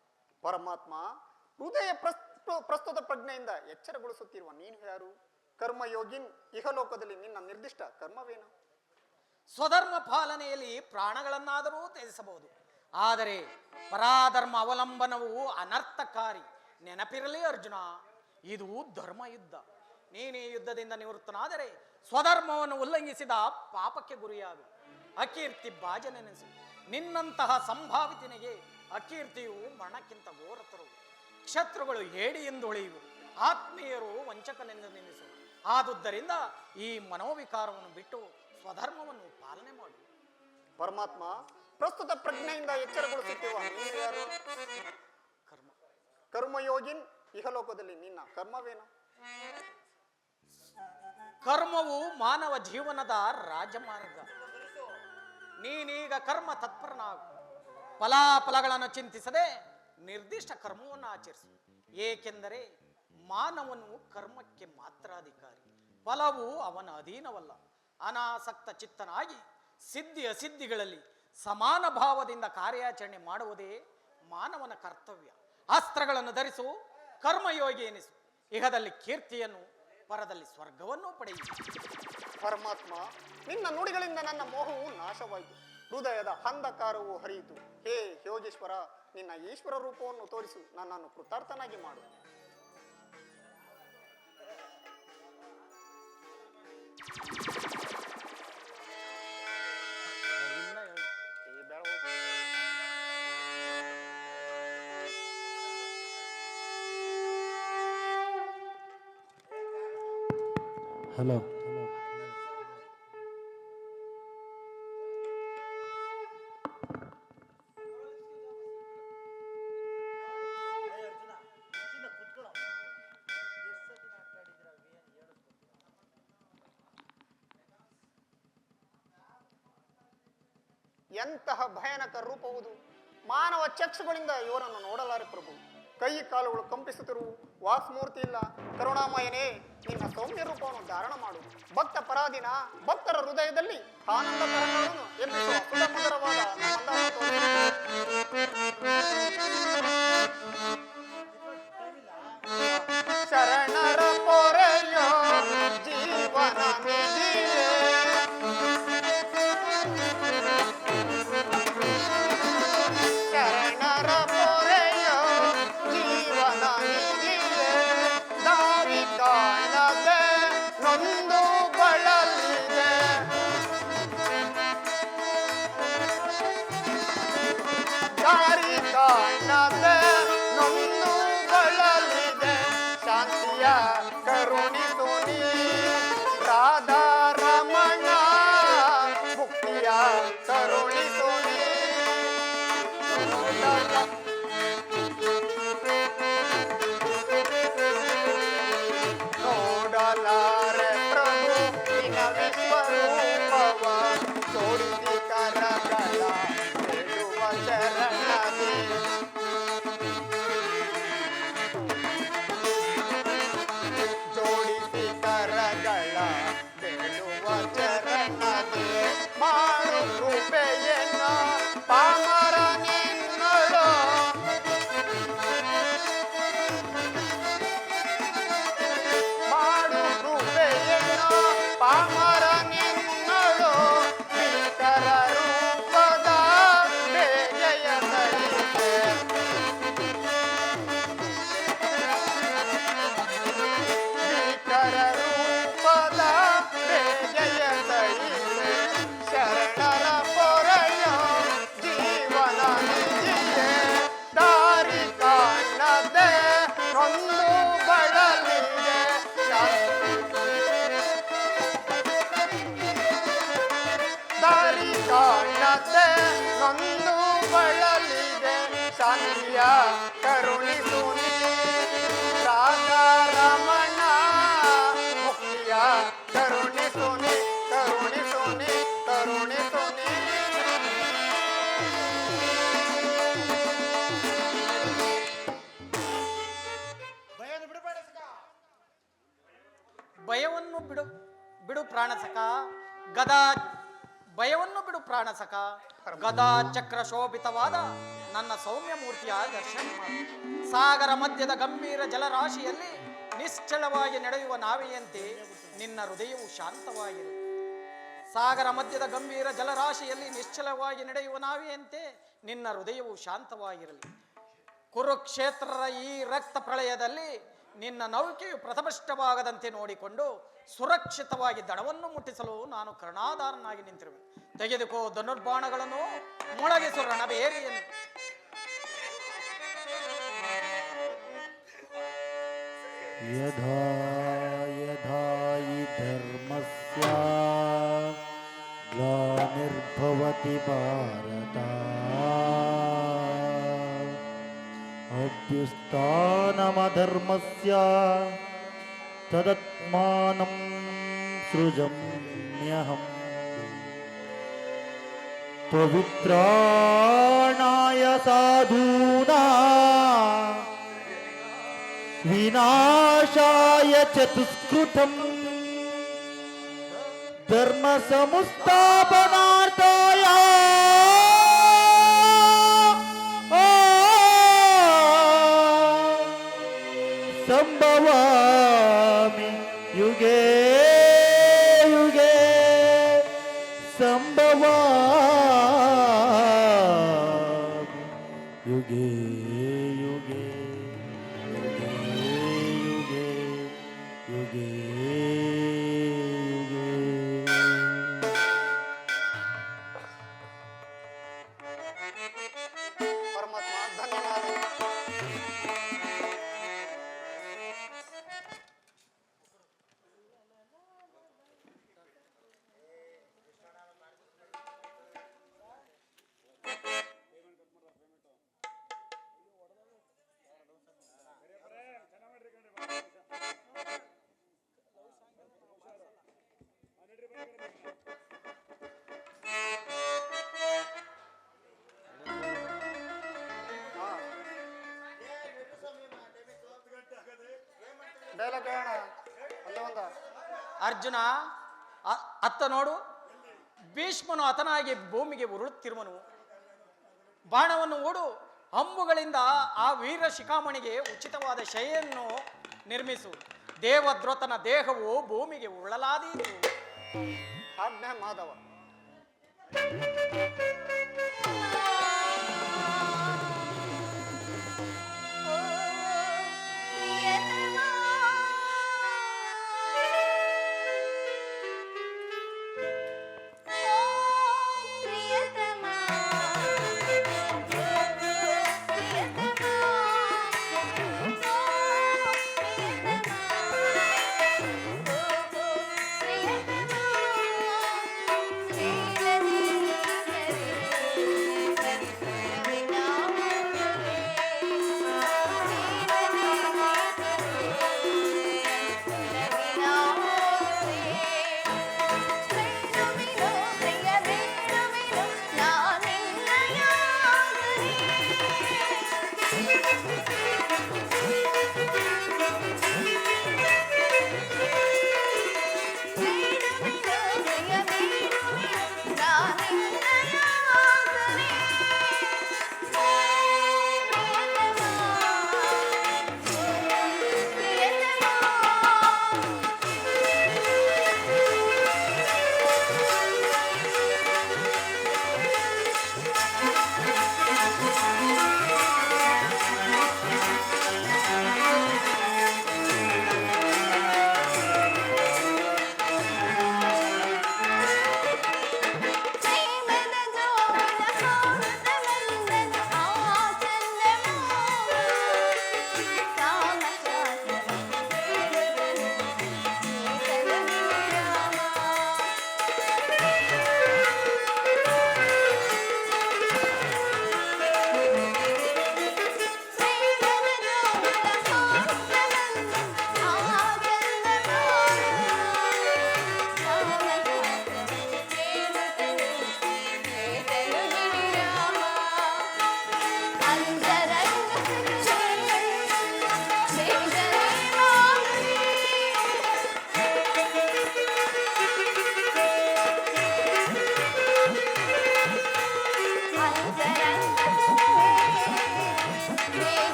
ಪರಮಾತ್ಮ, ಹೃದಯ ಪ್ರಸ್ತುತ ಪ್ರಜ್ಞೆಯಿಂದ ಎಚ್ಚರಗೊಳಿಸುತ್ತಿರುವ ನೀನು ಯಾರು? ಕರ್ಮಯೋಗಿನ್, ಇಹಲೋಕದಲ್ಲಿ ನಿನ್ನ ನಿರ್ದಿಷ್ಟ ಕರ್ಮವೇನು? ಸ್ವಧರ್ಮ ಪಾಲನೆಯಲ್ಲಿ ಪ್ರಾಣಗಳನ್ನಾದರೂ ತ್ಯಜಿಸಬಹುದು, ಆದರೆ ಪರಾಧರ್ಮ ಅವಲಂಬನವು ಅನರ್ಥಕಾರಿ. ನೆನಪಿರಲಿ ಅರ್ಜುನ, ಇದು ಧರ್ಮಯುದ್ಧ. ನೀನೇ ಯುದ್ಧದಿಂದ ನಿವೃತ್ತನಾದರೆ ಸ್ವಧರ್ಮವನ್ನು ಉಲ್ಲಂಘಿಸಿದ ಪಾಪಕ್ಕೆ ಗುರಿಯಾಗು. ಅಕೀರ್ತಿ ಬಾಜನೆನೆಸು. ನಿನ್ನಂತಹ ಸಂಭಾವಿತನಿಗೆ ಅಕೀರ್ತಿಯು ಮರಣಕ್ಕಿಂತ ಘೋರತರು. ಶತ್ರುಗಳು ಹೇಡಿ ಎಂದು ಹೊಳೆಯುವು, ಆತ್ಮೀಯರು ವಂಚಕನೆಂದು ನೆನೆಸು. ಆದುದರಿಂದ ಈ ಮನೋವಿಕಾರವನ್ನು ಬಿಟ್ಟು ಸ್ವಧರ್ಮವನ್ನು ಪಾಲನೆ ಮಾಡು. ಪರಮಾತ್ಮ, ಪ್ರಸ್ತುತ ಪ್ರಜ್ಞೆಯಿಂದ ಎಚ್ಚರಗೊಳಿಸುತ್ತೇವ. ನೀನು ಯಾರು? ಕರ್ಮ. ಕರ್ಮಯೋಗಿನ್. ಇಹಲೋಕದಲ್ಲಿ ನಿನ್ನ ಕರ್ಮವೇನು? ಕರ್ಮವು ಮಾನವ ಜೀವನದ ರಾಜಮಾರ್ಗ. ನೀನೀಗ ಕರ್ಮ ತತ್ಪರನಾಗು. ಫಲಾಫಲಗಳನ್ನು ಚಿಂತಿಸದೆ ನಿರ್ದಿಷ್ಟ ಕರ್ಮವನ್ನು ಆಚರಿಸು. ಏಕೆಂದರೆ ಮಾನವನು ಕರ್ಮಕ್ಕೆ ಮಾತ್ರ ಅಧಿಕಾರಿ, ಫಲವು ಅವನ ಅಧೀನವಲ್ಲ. ಅನಾಸಕ್ತ ಚಿತ್ತನಾಗಿ ಸಿದ್ಧಿ ಅಸಿದ್ಧಿಗಳಲ್ಲಿ ಸಮಾನ ಭಾವದಿಂದ ಕಾರ್ಯಾಚರಣೆ ಮಾಡುವುದೇ ಮಾನವನ ಕರ್ತವ್ಯ. ಅಸ್ತ್ರಗಳನ್ನು ಧರಿಸು, ಕರ್ಮಯೋಗಿ ಎನಿಸು. ಇಹದಲ್ಲಿ ಕೀರ್ತಿಯನ್ನು, ಪರದಲ್ಲಿ ಸ್ವರ್ಗವನ್ನು ಪಡೆಯು. ಪರಮಾತ್ಮ, ನಿನ್ನ ನುಡಿಗಳಿಂದ ನನ್ನ ಮೋಹವು ನಾಶವಾಯಿತು, ಹೃದಯದ ಅಂಧಕಾರವು ಹರಿಯಿತು. ಹೇ ಯೋಗೇಶ್ವರ, ನಿನ್ನ ಈಶ್ವರ ರೂಪವನ್ನು ತೋರಿಸು, ನನ್ನನ್ನು ಕೃತಾರ್ಥನಾಗಿ ಮಾಡು. ಹಲೋ. ಎಂತಹ ಭಯಾನಕ ರೂಪವುದು! ಮಾನವ ಚಕ್ಷುಗಳಿಂದ ಇವರನ್ನು ನೋಡಲಾರೆ ಪ್ರಭು. ಕೈ ಕಾಲುಗಳು ಕಂಪಿಸುತ್ತಿರುವು, ವಾಕ್ಸ್ಮೂರ್ತಿ ಇಲ್ಲ. ಕರುಣಾಮಯನೇ, ನಿನ್ನ ಸೌಮ್ಯ ರೂಪವನ್ನು ಧಾರಣ ಮಾಡು. ಭಕ್ತ ಪರಾಧೀನ ಭಕ್ತರ ಹೃದಯದಲ್ಲಿ ಆನಂದ ತರಂಗಗಳನ್ನು ಎಬ್ಬಿಸುವ ಸುಧಮಧುರವಾದ ಮಂದಾರ ಶರಣರ ಪೊರೆಯೋ ಜೀವನ ನಿಧಿಯೇ, ಶರಣರ ಪೊರೆಯೋ ಜೀವನ ನಿಧಿಯೇ, ದಾರಿ ಕಾಣದೆ ನೊಂದು ಬಳಲಿದೆ, ದಾರಿ ಕಾಣದೆ ನೊಂದು ಬಳಲಿದೆ. ಶಾಂತಿಯ ಕರುಣಿಸು ನೀ ರಾಧಾ ರಮಣ, ಮುಕ್ತಿಯ ಕರುಣಿಸು ನೀ. ನೋಡಲಾರೆ ಪ್ರಭು ನಿನ್ನ ವಿಶ್ವರೂಪವ, ತೋರಿಸಿ ಕರಗಳ ಬೇಡುವ ಶರಣದಿ. ಜೋಡಿಸಿ ಕರಗಳ ಬೇಡುವ ಚರಣದಿ. ಮಾಡು ಕೃಪೆಯನ್ನ ಪಾಮರ ನಿನ್ನಳು, ಮಾಡು ಕೃಪೆಯನ್ನ ಪಾಮರ ನಿನ್ನಳು. ಭೀಕರ ರೂಪದ ಬೇಗೆಯ ತಳಿತೆ, ಭೀಕರ ರೂಪದ ಬೇಗೆಯ ತಳಿತೆ. ಶರಣರ ಪೊರೆಯ ಜೀವನ ನಿಧಿಯೇ, ದಾರಿ ಕಾಣದೆ ನೊಂದು ಬಳಲಿದೆ. ದಾರಿ ಕಾಣದೆ ನೊಂದು ಬಳಲಿದೆ. ಶಾಂತಿಯ ಕರುಣಿಸು ನೀ ರಾಧಾ ರಮಣ, ಮುಕ್ತಿಯ ಕರುಣಿಸು ನೀ, ಕರುಣಿಸು ನೀ, ಕರುಣಿಸು ನೀ. ಭಯವನ್ನು ಬಿಡು ಬಿಡು ಪ್ರಾಣಸಖ, ಗದಾ ಭಯವನ್ನು ಬಿಡು ಪ್ರಾಣಸಖ. ಗದಾ ಚಕ್ರ ಶೋಭಿತವಾದ ನನ್ನ ಸೌಮ್ಯ ಮೂರ್ತಿಯ ದರ್ಶನ ಮಾಡು. ಸಾಗರ ಮಧ್ಯದ ಗಂಭೀರ ಜಲರಾಶಿಯಲ್ಲಿ ನಿಶ್ಚಲವಾಗಿ ನಡೆಯುವ ನಾವೆಯಂತೆ ನಿನ್ನ ಹೃದಯವು ಶಾಂತವಾಗಿರು. ಸಾಗರ ಮಧ್ಯದ ಗಂಭೀರ ಜಲರಾಶಿಯಲ್ಲಿ ನಿಶ್ಚಲವಾಗಿ ನಡೆಯುವ ನಾವೆಯಂತೆ ನಿನ್ನ ಹೃದಯವು ಶಾಂತವಾಗಿರಲಿ. ಕುರುಕ್ಷೇತ್ರದ ಈ ರಕ್ತ ಪ್ರಳಯದಲ್ಲಿ ನಿನ್ನ ನೌಕೆಯು ಪ್ರಥಮಷ್ಟವಾಗದಂತೆ ನೋಡಿಕೊಂಡು ಸುರಕ್ಷಿತವಾಗಿ ದಡವನ್ನು ಮುಟ್ಟಿಸಲು ನಾನು ಕರುಣಾಧಾರನಾಗಿ ನಿಂತಿರುವೆ. ತೆಗೆದುಕೋ ಧನುರ್ಬಾಣಗಳನ್ನು ಮೊಳಗಿಸು ರಣಬೇರಿಯನ್ನು. ಯಥಾ ಯಥಾ ಹಿ ಧರ್ಮಸ್ಯ ಗ್ಲಾನಿರ್ಭವತಿ ಭಾರತ ಅಭ್ಯುತ್ಥಾನಮಧರ್ಮಸ್ಯ ತದಾತ್ಮಾನಂ ಸೃಜಮ್ಯಹಂ ಪವಿತ್ರಾಣಾಯ ಸಾಧೂನಾ ವಿನಾಶಾಯ ಚತುಷ್ಕೃತಂ ಧರ್ಮ ಸಂಸ್ಥಾಪನಾರ್ಥಾಯ ಸಂಭವಾಮಿ ಯುಗೇ ಯುಗೇ ಸಂಭವಾಮಿ ಯುಗೇ ಯುಗೇ ಯುಗೇ ಯುಗೇ ಪರಮಾತ್ಮ ಧನ್ಯವಾದ. ಡೈಲಾಗ್ ಹೇಳೋಣ ಒಂದೇ ಒಂದ. ಅರ್ಜುನ ಅತ್ತ ನೋಡು, ಭೀಷ್ಮನು ಹತನಾಗಿ ಭೂಮಿಗೆ ಉರುಳುತ್ತಿರುವನು. ಬಾಣವನ್ನು ಓಡು, ಅಂಬುಗಳಿಂದ ಆ ವೀರ ಶಿಖಾಮಣಿಗೆ ಉಚಿತವಾದ ಶೈಯನ್ನು ನಿರ್ಮಿಸು. ದೇವದ್ರೋತನ ದೇಹವು ಭೂಮಿಗೆ ಉರುಳಲಾದೀತು. ಆಜ್ಞೆ ಮಾಧವ. ಪ್ರಿಯತಮ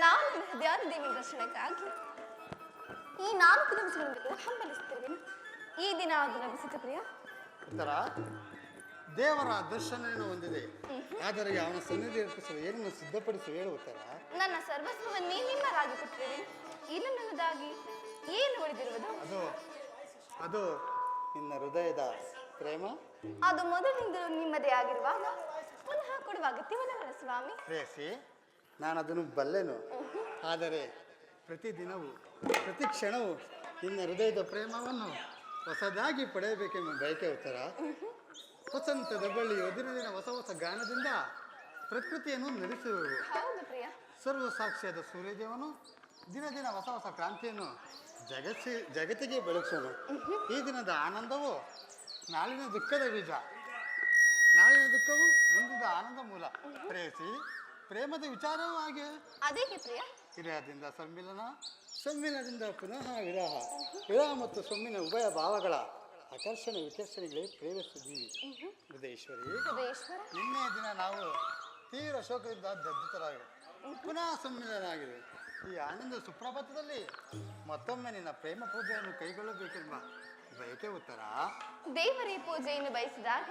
ನಾನು ಹೃದಯಾದಿ ದೇವಿ ದರ್ಶನಕ್ಕಾಗಿ ಈ 4 ದಿವಸಗಳಿಂದಲೂ ಹಂಬಲಿಸುತ್ತಿರುವೆನು. ಈ ದಿನ ಅದು ಲಭಿಸಿತು ಪ್ರಿಯ. ಉತ್ತರ ದೇವರ ದರ್ಶನ ಹೊಂದಿದೆ, ಆದರೆ ಅವನ ಸನ್ನಿಧಿ ಅರ್ಪಿಸಲು ಏನನ್ನು ಸಿದ್ಧಪಡಿಸಿ ಹೇಳು ಉತ್ತರ. ನನ್ನ ಸರ್ವಸ್ವವನ್ನೇ ನಿಮ್ಮರಾಗಿ ಕೊಟ್ಟಿರುವೆನು. ಇನ್ನು ನನ್ನದಾಗಿ ಏನು ಉಳಿದಿರುವುದು? ಅದು ನಿನ್ನ ಹೃದಯದ ಪ್ರೇಮ. ಅದು ಮೊದಲಿನಿಂದಲೂ ನಿಮ್ಮದೇ ಆಗಿರುವಾಗ ಪುನಃ ಕೊಡುವ ಅಗತ್ಯವಲ್ಲ ಸ್ವಾಮಿ. ಪ್ರೇಯಸಿ, ನಾನು ಅದನ್ನು ಬಲ್ಲೆನು, ಆದರೆ ಪ್ರತಿದಿನವೂ ಪ್ರತಿ ಕ್ಷಣವೂ ನಿನ್ನ ಹೃದಯದ ಪ್ರೇಮವನ್ನು ಹೊಸದಾಗಿ ಪಡೆಯಬೇಕೆಂಬ ಬಯಕೆ ಉತ್ತರ. ವಸಂತದ ಬಳ್ಳಿಯು ದಿನ ದಿನ ಹೊಸ ಹೊಸ ಗಾನದಿಂದ ಪ್ರಕೃತಿಯನ್ನು ನಡೆಸುವರು. ಹೌದು ಪ್ರಿಯ. ಸರ್ವ ಸಾಕ್ಷಿಯಾದ ಸೂರ್ಯದೇವನು ದಿನ ದಿನ ಹೊಸ ಹೊಸ ಕ್ರಾಂತಿಯನ್ನು ಜಗತ್ತಿಗೆ ಬೆಳಗಿಸೋನು. ಈ ದಿನದ ಆನಂದವು ನಾಳಿನ ದುಃಖದ ಬೀಜ, ನಾಳಿನ ದುಃಖವು ಮುಂದಿನ ಆನಂದ ಮೂಲ. ಪ್ರೇಯಸಿ, ಪ್ರೇಮದ ವಿಚಾರವೂ ಹಾಗೆ. ಅದೇಕೆ ಪ್ರಿಯ? ವಿರಹದಿಂದ ಸಮ್ಮಿಲನ, ಸಮ್ಮಿಲನದಿಂದ ಪುನಃ ವಿರಹ, ವಿರಹ ಮತ್ತು ಸೊಮ್ಮಿನ ಉಭಯ ಭಾವಗಳ ಆಕರ್ಷಣೆ ವಿಕರ್ಷಣೆಗಳೇ ಪ್ರೇಮಿಸಿದ್ದೀವಿ. ಹೃದಯೇಶ್ವರಿ, ಹೃದಯೇಶ್ವರ, ನಿನ್ನೆ ದಿನ ನಾವು ತೀವ್ರ ಶೋಕದಿಂದ ದಗ್ಧರಾಗಿವೆ, ಪುನಃ ಸಮ್ಮಿಲನ ಆಗಿದೆ. ಈ ಆನಂದ ಸುಪ್ರಭಾತದಲ್ಲಿ ಮತ್ತೊಮ್ಮೆ ನಿನ್ನ ಪ್ರೇಮ ಪೂಜೆಯನ್ನು ಕೈಗೊಳ್ಳಬೇಕೆಂಬ ಬಯಕೆ ಉತ್ತರ. ದೇವರೇ ಪೂಜೆಯನ್ನು ಬಯಸಿದಾಗ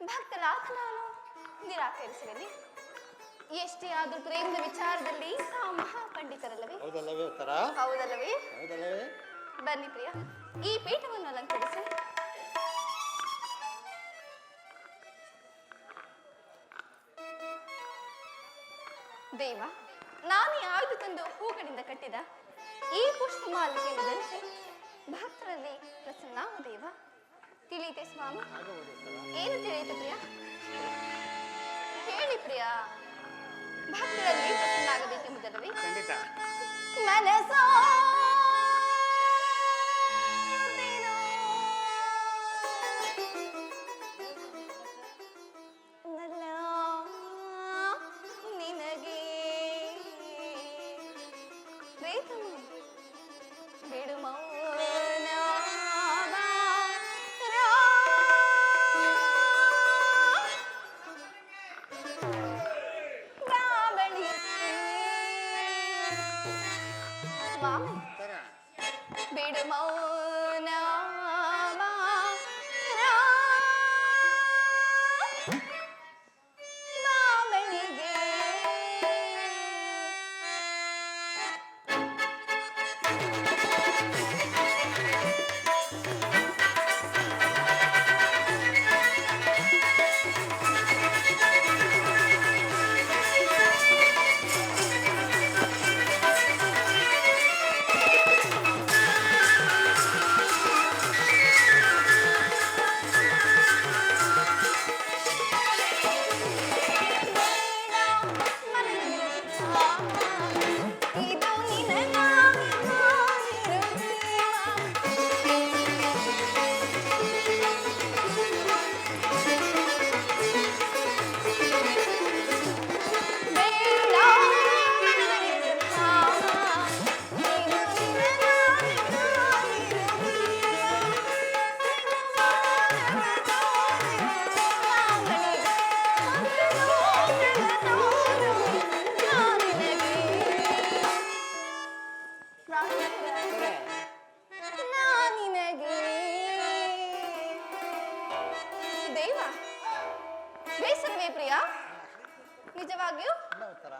ಭಕ್ತರಾದ ನಾನು ನಿರಾಕರಿಸುವೆನೆ. ಎಷ್ಟೇ ಆದರೂ ಪ್ರೇಮದ ವಿಚಾರದಲ್ಲಿ ನಾವು ಮಹಾಪಂಡಿತರಲ್ಲವೇ? ಹೌದಲ್ಲವೇ ಉತ್ತರ? ಹೌದಲ್ಲವೇ? ಹೌದಲ್ಲವೇ? ಬನ್ನಿ ಪ್ರಿಯ, ಈ ಪೀಠವನ್ನು ಅಲಂಕರಿಸಿ. ದೇವ, ನಾನೇ ಆಯ್ದು ತಂದು ಹೂಗಳಿಂದ ಕಟ್ಟಿದ ಈ ಪುಷ್ಪ ಮಾಲಿಕೆಯನ್ನು ಧರಿಸಿ ಭಕ್ತರಲ್ಲಿ ಪ್ರಸನ್ನಾಮ ದೇವ. ತಿಳಿಯಿತೆ ಸ್ವಾಮಿ? ಏನು ತಿಳಿಯಿತು ಪ್ರಿಯ? ಹೇಳಿ ಪ್ರಿಯ. ಭಕ್ತರಲ್ಲಿ ಪ್ರಸನ್ನಾಗಬೇಕೆಂಬುದಲ್ಲವೇ? ಖಂಡಿತ. ಮನಸೋ ಬಿಡು ಮೌನ ಮಾಮಣಿಗೆ ದೇವ, ಬೇಸರವೇ ಪ್ರಿಯ? ನಿಜವಾಗಿಯೂ ಉತ್ತರ.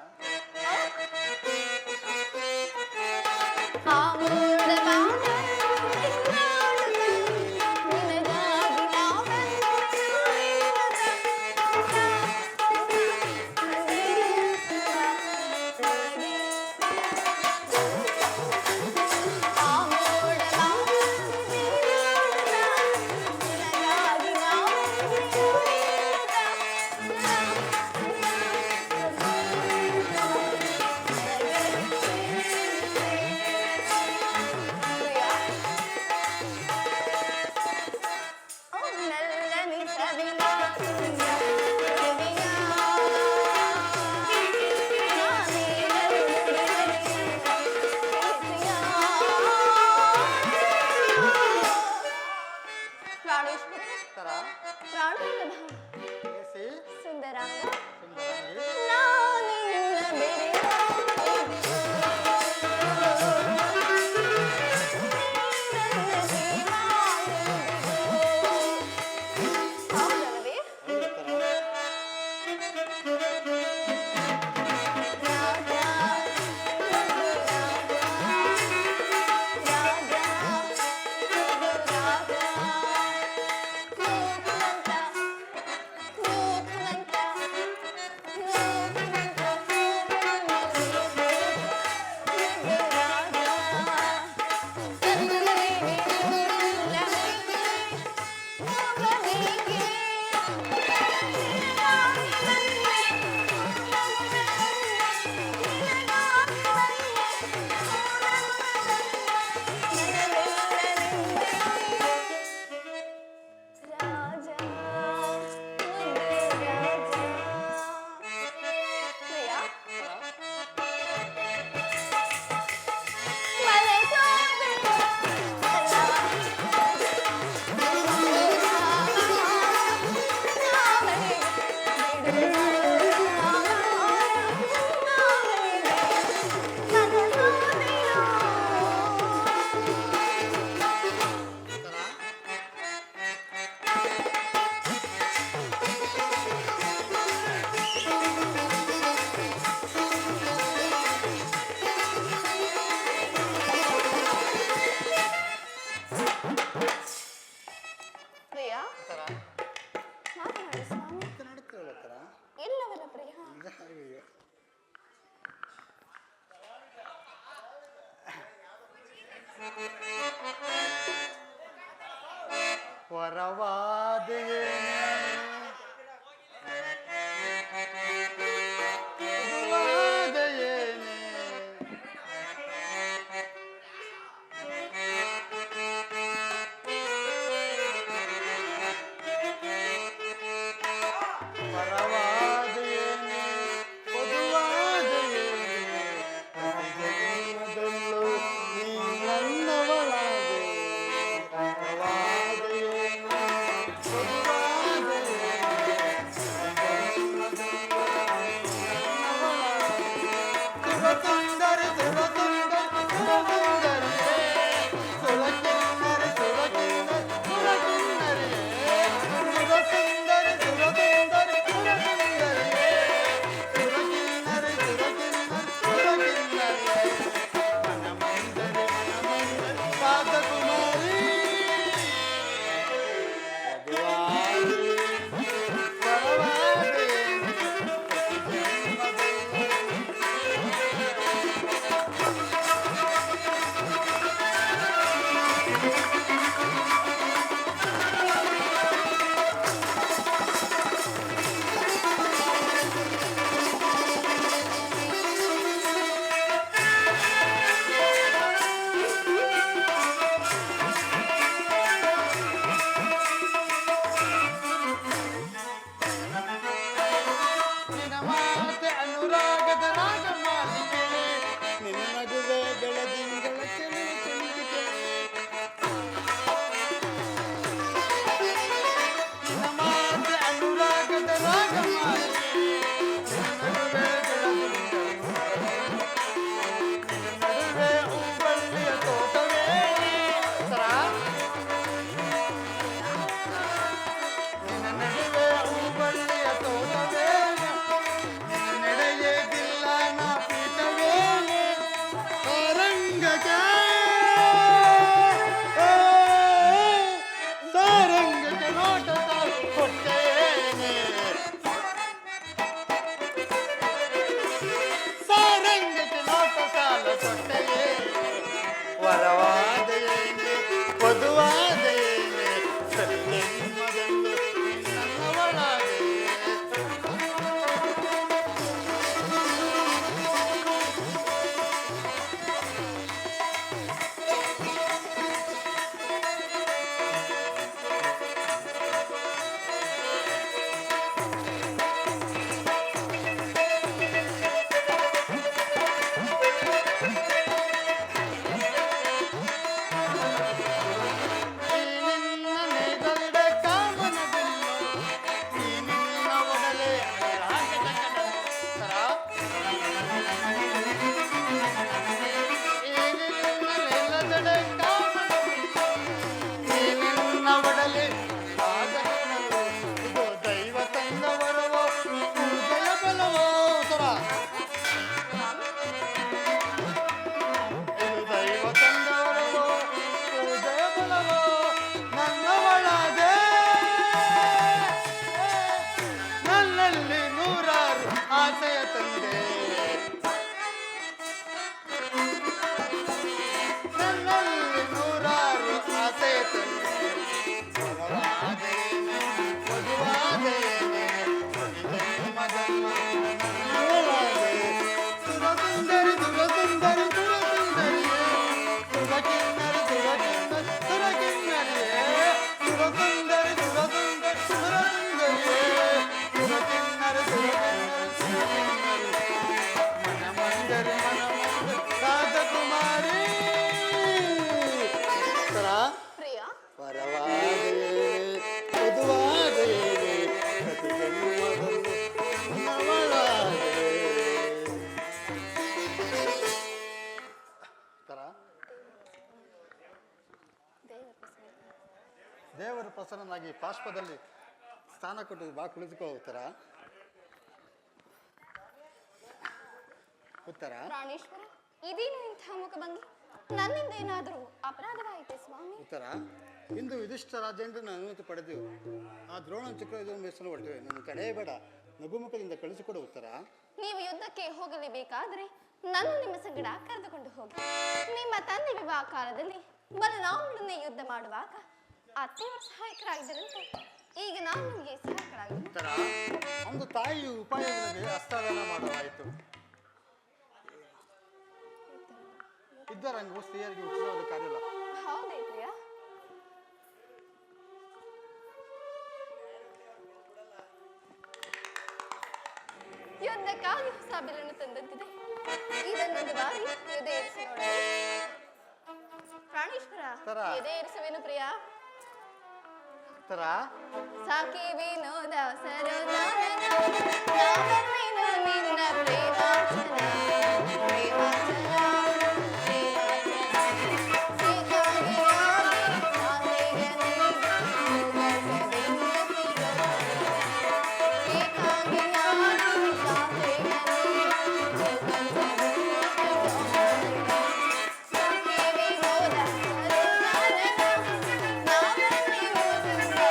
ವರವಾದೆಯೇನೆ ವರವಾದೆಯೇನೆ ವರವಾದೆಯೇನೆ ವಧುವಾದೆಯೇನೆ ಜನ್ಮದಲ್ಲೂ ನೀ ನನ್ನವಳಾದೆ ವರವಾದೆಯೇನೆ ವರವಾದೆಯೇನೆ ವಧುವಾದೆಯೇನೆ ಜನ್ಮದಲ್ಲೂ ನನ್ನವಳಾದೆ ಆಸೆಯ ತಂದೆ ನನ್ನಲ್ಲಿ ನೂರಾರು ಆಸೆಯ ತಂದೆ ವರವಾದೇನೆ ವಧುವಾದೇನೆ ಜನ್ಮದಲ್ಲ ನನ್ನವಳಾದೆ ಸುರಸುಂದರಿ ಸುರಸುಂದರಿ ಸುರಸುಂದರಿಯೇ ಸುರಕಿನ್ನರಿ ಸುರಕಿನ್ನರಿ ಸುರಕಿನ್ನರಿಯೇ ಸುರಸುಂದರಿ ಸುರಸುಂದರಿ ಸುರಸುಂದರಿಯೇ ಸುರಕಿನ್ನರಿ ಸುರಕಿನ್ನರಿ ಮನಮಂದರಿ ಮನಮಂದರಿ ರಾಜಕುಮಾರಿ ಪ್ರಿಯ ವರವಾದೆಯೇನೆ ವಧುವಾದೆಯೇನೆ ಪ್ರತಿ ಜನ್ಮದಲ್ಲೂ ನನ್ನವಳಾದೆ. ದೇವರ ಪ್ರಸನ್ನನಾಗಿ ಪಾರ್ಶ್ವದಲ್ಲಿ ಸ್ಥಾನ ಕೊಟ್ಟು ಬಾ ಕುಳಿತುಕೋ ಉತ್ತರ ಉತ್ತರ ಪ್ರಾಣೇಶ್ವರ ಇದೇನು ಇಂಥ ಮುಖಭಂಗಿ ನನ್ನಿಂದ ಏನಾದರೂ ಅಪರಾಧವಾಯಿತೆ ಸ್ವಾಮಿ ಉತ್ತರ ಇಂದು ಯುಧಿಷ್ಠ ರಾಜೇಂದ್ರನ ಅನುಮತಿ ಪಡೆದೆವು ಆ ದ್ರೋಣ ಚಕ್ರ ಮೆಸಲು ಹೊರಟಿವೆ ನನ್ನ ತಡೆಯಬೇಡ ನಗುಮುಖದಿಂದ ಕಳಿಸಿಕೊಡು ಉತ್ತರ ನೀವು ಯುದ್ಧಕ್ಕೆ ಹೋಗಲೇಬೇಕಾದ್ರೆ ನನ್ನ ನಿಮ್ಮ ಸಂಗಡ ಕರೆದುಕೊಂಡು ಹೋಗಿ ನಿಮ್ಮ ತಂದೆ ವಿವಾಹ ಕಾಲದಲ್ಲಿ ಬಲರಾಮನೊಡನೆ ಯುದ್ಧ ಮಾಡುವಾಗ ಅತ್ತೆಯವರು ಸಹಾಯಕರಾಗಿದ್ದರಂತೆ. ಈಗ ನಾನು ನಿಮಗೆ ಸಹಾಯಕರಾಗಿದ್ದೀನಿ. ಉತ್ತರ, ಒಂದು ತಾಯಿಯು ಉಪಾಯವಿಲ್ಲದೆ ಹಸ್ತದಾನ ಮಾಡಲಾಯಿತು. ಯುದ್ಧ ರಂಗವು ಸ್ತ್ರೀಯರಿಗೆ ಉಚಿತವಾದ ಕಾರ್ಯವಲ್ಲ. ಹೌದೇ ಪ್ರಿಯ? ಯುದ್ಧಕ್ಕಾಗಿ ಹೊಸ ಬಿಲ್ಲನ್ನು ತಂದಂತಿದೆ. ಇದನ್ನೊಂದು ಬಾರಿ ಎದೆ ಏರಿಸಿ ನೋಡಿ. ಪ್ರಾಣೇಶ್ವರ, ತರ. ಎದೆ ಏರಿಸುವೇನು ಪ್ರಿಯ? ಉತ್ತರ, ಸಾಕಿ ವಿನೋದ ಸರೋಜಾನನ, ನಾವೆನ್ನೇನು ನಿನ್ನ ಪ್ರೇಮಾರ್ಚನ, ಪ್ರೇಮಾರ್ಚನ, ಪ್ರೇಮಾರ್ಚನ. ಸೀತಾಗಿ ಆಗಿ ಆಸೆಗೆ ನೀಗಿ ಸುಗಸದಿಂದ ಸಿಗಬಹುದು. ಸೀತಾಗಿ ಆಗಿ ಆಸೆಗೆ ನೀಗಿ ಸುಗಸದಿಂದ ಸಿಗಬಹುದು.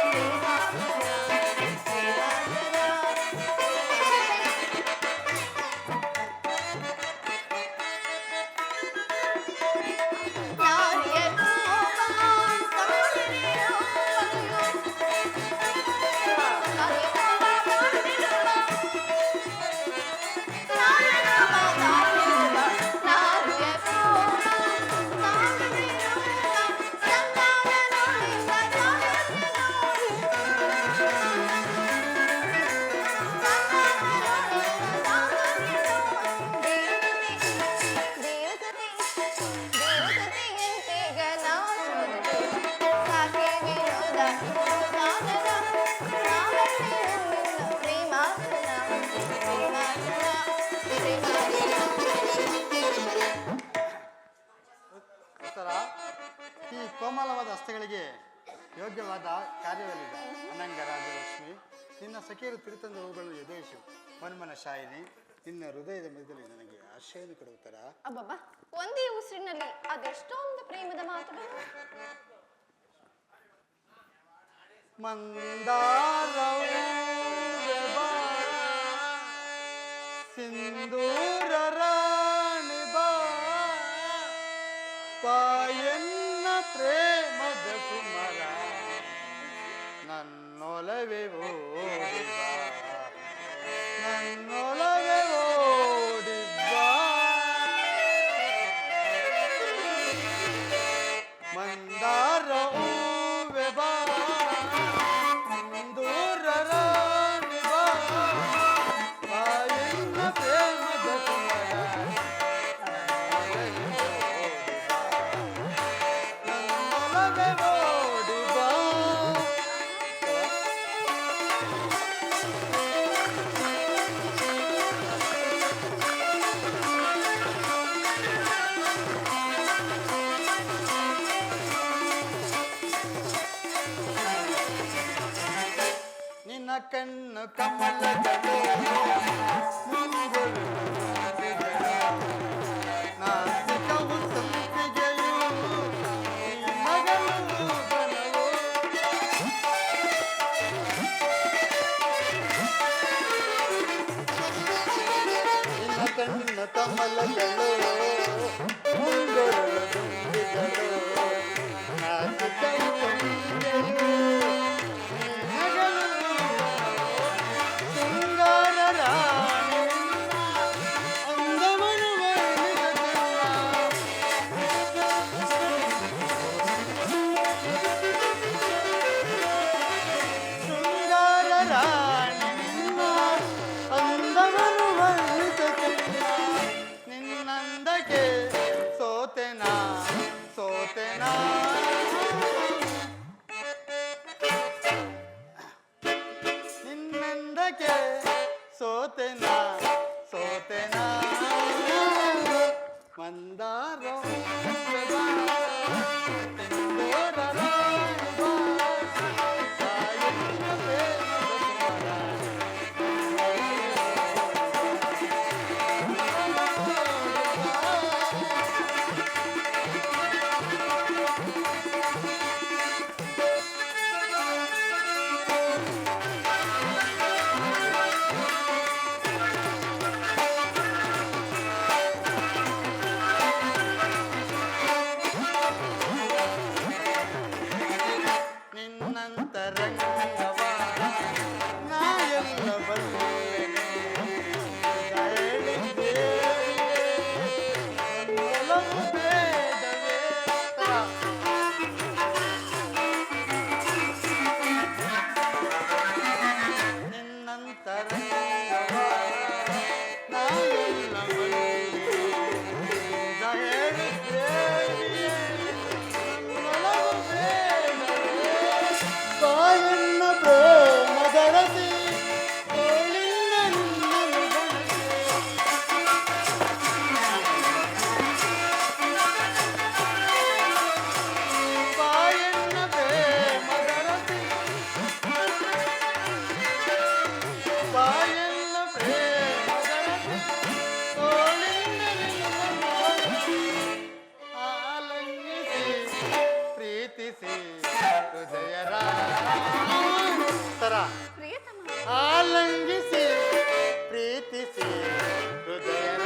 ಸಾಕಿ ವಿನೋದ ಸರೋಜಾನನ, ನಾವೆನ್ನೇನು ನಿನ್ನ ಪ್ರೇಮಾರ್ಚನ, ಪ್ರೇಮಾರ್ಚನ. ಉತ್ತರ, ಈ ಕೋಮಲವಾದ ಹಸ್ತಗಳಿಗೆ ಯೋಗ್ಯವಾದ ಕಾರ್ಯವಿಲ್ಲ. ಅನಂಗ ರಾಜಲಕ್ಷ್ಮಿ, ನಿನ್ನ ಸಖಿಯರು ತಿರುತಂದ ಹೂಗಳು ಎದೆಯಿಸು. ಮನ್ಮನ ಶಾಯಿನಿ, ನಿನ್ನ ಹೃದಯದ ಮಧ್ಯದಲ್ಲಿ ನನಗೆ ಆಶ್ರಯವನ್ನು ಕೊಡುತ್ತರ. ಅಬ್ಬಬ್ಬಾ, ಒಂದೇ ಉಸಿರಿನಲ್ಲಿ ಅದೆಷ್ಟೊಂದು ಪ್ರೇಮದ ಮಾತುಗಳು. ಸಿಂಧೂರ ರಾಣಿ ಬಾ, ಪಾಯನ್ನ ಪ್ರೇಮದ ಕುಮರ, ನನ್ನೊಲವೇ ಓಡಿ ಬಾ, ನನ್ನೊಲವೇ ಓಡಿ ಬಾ. ಮಂದಾರ ಹೂವೆ ಬಾ, ಸಿಂಧೂರ ರಾಣಿ ಬಾ, ಪಾಯನ್ನ ಪ್ರೇಮದ ಕುಮರ, ನನ್ನೊಲವೇ ಓಡಿ ಬಾ. ನಿನ್ನ ಕಣ್ಣು ಕಮಲಗಳು, ಮುಂಗುರು ನಾಸಿಗಳು, ನಾಸಿಕವು ಸಂಪಿಗೆಯು, ಈ ಮಗಳು ಬನವು. ನಿನ್ನ ಕಣ್ಣು ಕಮಲಗಳು, ಮುಂಗುರು ದುಂಬಿಗಳು, ನಾಸಿಕವು ಸಂಪಿಗೆಯು, ಶೃಂಗಾರ ರಾಣಿ ಅಂದವನು ವರ್ಣಿಸಲ್ಲ. ಶೃಂಗಾರ ರಾಣಿ ಅಂದವನು ವರ್ಣಿಸಲ್ಲ. ನಿನ್ನಂದಕ್ಕೆ ಸೋತೆನಾ ಸೋತೆನಾ, ನಿನ್ನಂದಕ್ಕೆ ಸೋತೆನಾ ಸೋತೆನಾ. ಮಂದಾರ ಹೂವೆ ಬಾ, ಸಿಂಧೂರ ರಾಣಿ ಬಾ, ಪಾಯನ್ನ ಪ್ರೇಮದ ಕುಮರ, ನನ್ನೊಲವು ಬೇಡವೇ ನಿನ್ನಂತರಂಗವ ನಾನೆಲ್ಲ ಬಾಯಣ್ಣ ಪ್ರೇಮ ಧರಸಿ ತೋಳಿನ ನಿನ್ನನ್ನು ಬಾಯಣ್ಣ ಪ್ರೇಮ ಧರಸಿ ಬಾಯಣ್ಣ ಪ್ರೇಮ ಧರಸಿ ತೋಳಿನ ನಿನ್ನನ್ನು ಆಲಂಗಿಸಿ ಪ್ರೀತಿಸಿ ಹೃದಯರ ಪ್ರಿಯತಮ ಆಲಂಗಿಸಿ ಪ್ರೀತಿಸಿ ಹೃದಯರ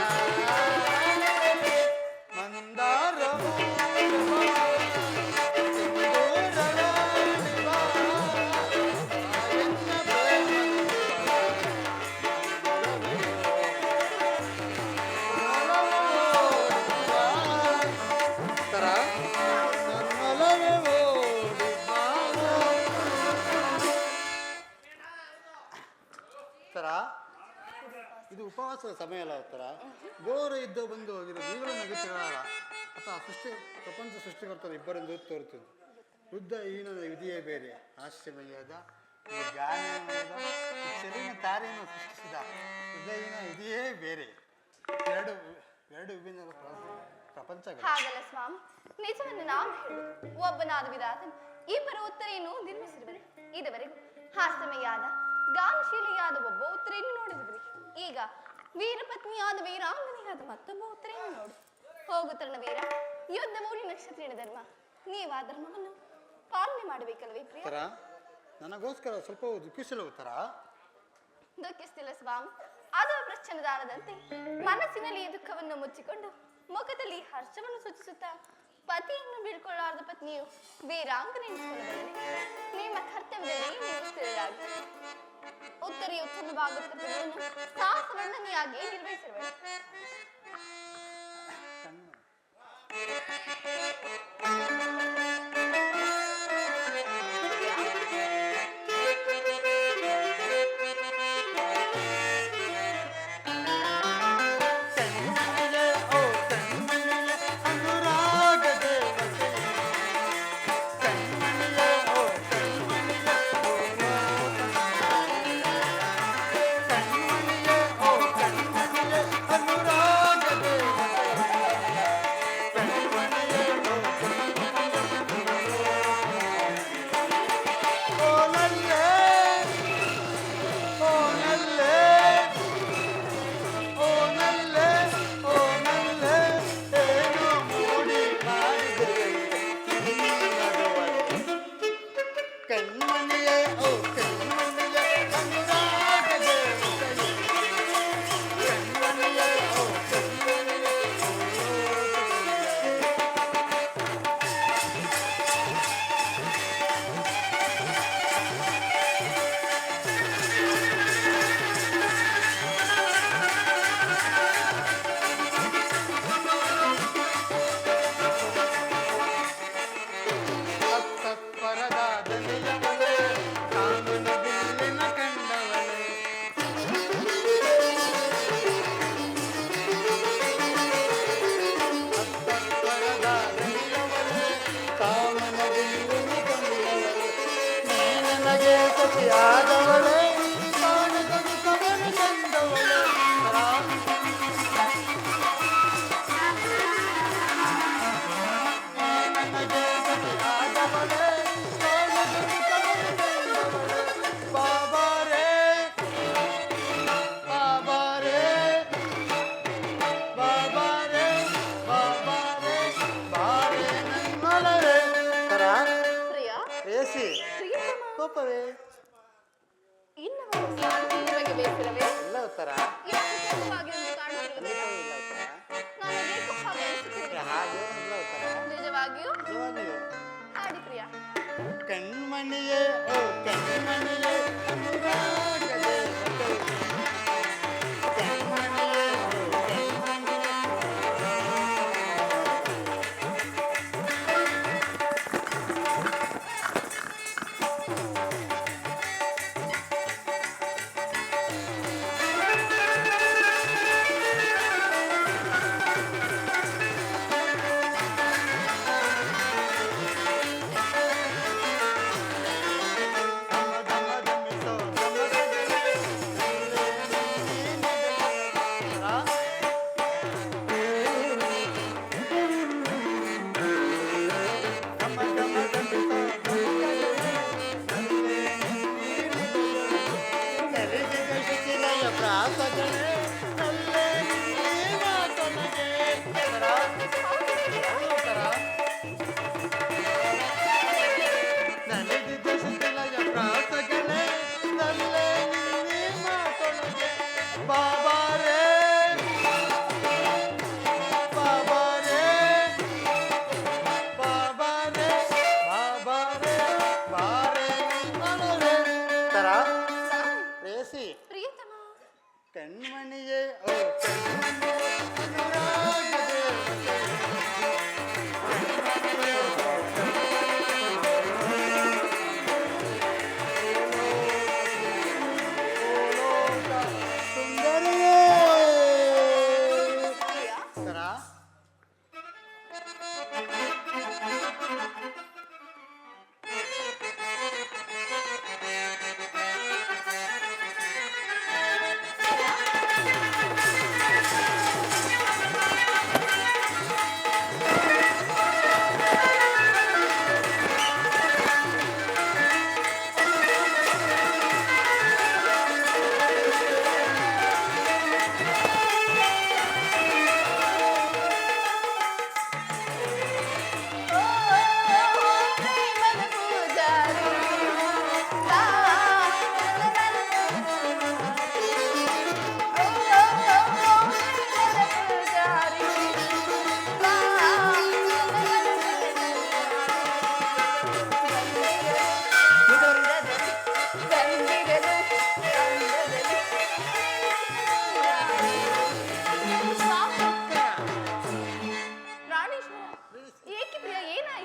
ಮಂದಾರವು ಇದು ಉಪವಾಸದ ಸಮಯ ಅಲ್ಲ ಉತ್ತರ ಘೋರ ಯುದ್ಧ ಬಂದು ಹೋಗಿರೋ ಈಗಲೂ ನಗುತ್ತಿರಲ್ಲ ಅಥವಾ ಪ್ರಪಂಚ ಸೃಷ್ಟಿಕರ್ತರು ಇಬ್ಬರಿಂದ ತೋರುತ್ತದೆ ಯುದ್ಧ ಹೀನದ ವಿಧಿಯೇ ಬೇರೆ ಹಾಸ್ಯಮಯ್ಯದ ಈ ಗಾನದ ಈ ಚೆಲುವಿನ ತಾರೆಯನ್ನು ಸೃಷ್ಟಿಸಿದ ಯುದ್ಧಹೀನ ವಿಧಿಯೇ ಬೇರೆ ಎರಡು ವಿಭಿನ್ನ ಪ್ರಪಂಚಗಳು. ಹಾಗಲ್ಲ ಸ್ವಾಮಿ, ನಿಜವನ್ನು ನಾವು ಹೇಳು. ಒಬ್ಬನಾದ ವಿಧಾತನು ಇಬ್ಬರು ಉತ್ತರೆಯನ್ನು ನಿರ್ಮಿಸಿರುವರು. ಇದುವರೆಗೂ ಹಾಸ್ಯಮಯ್ಯಾದ ಗಾನಶೀಲಿಯಾದ ಒಬ್ಬ ಉತ್ತರೆಯನ್ನು ನೋಡಿದ್ರಿ. ಈಗ ವೀರಪತ್ನಿಯಾದ ವೀರಾಂಗನೆಯಾದ ಮತ್ತೊಬ್ಬ ಉತ್ತರೆಯನ್ನು ನೋಡು. ಹೋಗುತ್ತರಣ ವೀರ, ಯುದ್ಧ ಮೂಲಿ ನಕ್ಷತ್ರೀಣ ಧರ್ಮ. ನೀವು ಆ ಧರ್ಮವನ್ನು ಪಾಲನೆ ಮಾಡಬೇಕಲ್ವೇ ಪ್ರಿಯ? ನನಗೋಸ್ಕರ ಸ್ವಲ್ಪ ದುಃಖಿಸಲು ಉತ್ತರ. ದುಃಖಿಸ್ತಿಲ್ಲ ಸ್ವಾಮಿ, ಅದು ಪ್ರಶ್ನದಾನದಂತೆ ಮನಸ್ಸಿನಲ್ಲಿ ಈ ದುಃಖವನ್ನು ಮುಚ್ಚಿಕೊಂಡು ಮುಖದಲ್ಲಿ ಹರ್ಷವನ್ನು ಸೂಚಿಸುತ್ತಾ ಪತಿಯನ್ನು ಬೀಳ್ಕೊಳ್ಳಾರದ ಪತ್ನಿಯು ವೀರಾಂಗನೆ ಎನಿಸಿಕೊಳ್ಳಬಲ್ಲನೆ. ನಿಮ್ಮ ಕರ್ತವ್ಯದಲ್ಲಿ ನೀವು ಸ್ಥಿರರಾಗಿ ಉತ್ತರೆಯ ಉತ್ತಮವಾದ ಕರ್ತವ್ಯವನ್ನು ಸಾಹಸವರ್ಣನೆಯಾಗಿ ನಿರ್ವಹಿಸಿರುವೆ. ಕಣ್ಮಣಿಯೇ ಓ ಕಣ್ಮಣಿಯೇ ಅನುರಾಗದ ಕಣ್ಮಣಿಯೇ ಓ ಕಣ್ಮಣಿಯೇ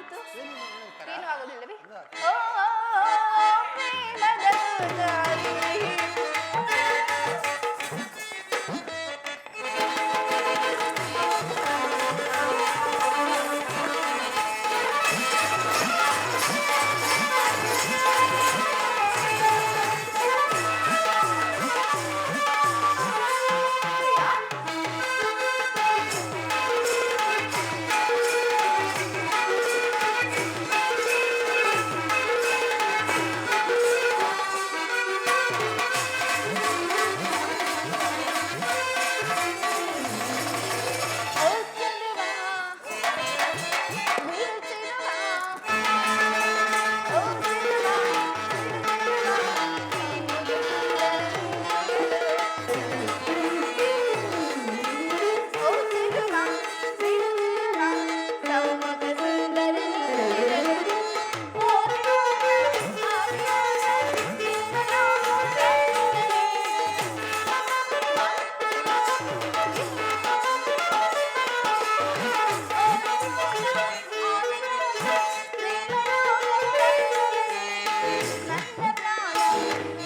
ಆಯ್ತು ಏನಿಲ್ಲ, ಏನಂತಾರ? ಏನು ಆಗೋದಿಲ್ಲವೇ ಇಲ್ಲ. ಓ ಪ್ರೇಮದ ದಾರಿ.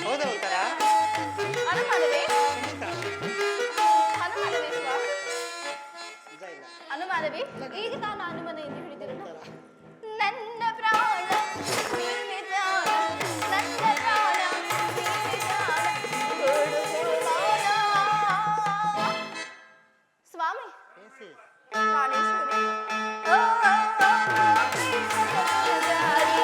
ಹೌದಾ ಉತ್ತರ? ಅನುಮಾನವೇ ಅನುಮಾನವೇ ಸ್ವಾ? ನಿಜ ಇಲ್ಲ. ಅನುಮಾನವೇ ಈಗ ನಾನು ಅನುಮಾನ ಎಂದು ಹೇಳಿದಿರಲ್ಲ ನನ್ನ ಪ್ರಾಣ ನೀನೆ ಪ್ರಾಣ, ನನ್ನ ಪ್ರಾಣ ನೀನೆ ಪ್ರಾಣ, ಕೊಡು ಪ್ರಾಣ. ಸ್ವಾಮಿ ಏಸಿ. ಪ್ರಾಣೇಶ್ವರಿ ಓ ಪ್ರೇಮದ ದಾರಿ.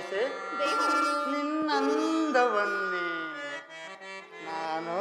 ಪ್ರೇಯಸಿ, ದೈವ ನಿನ್ನಂದವನ್ನೇ ನಾನು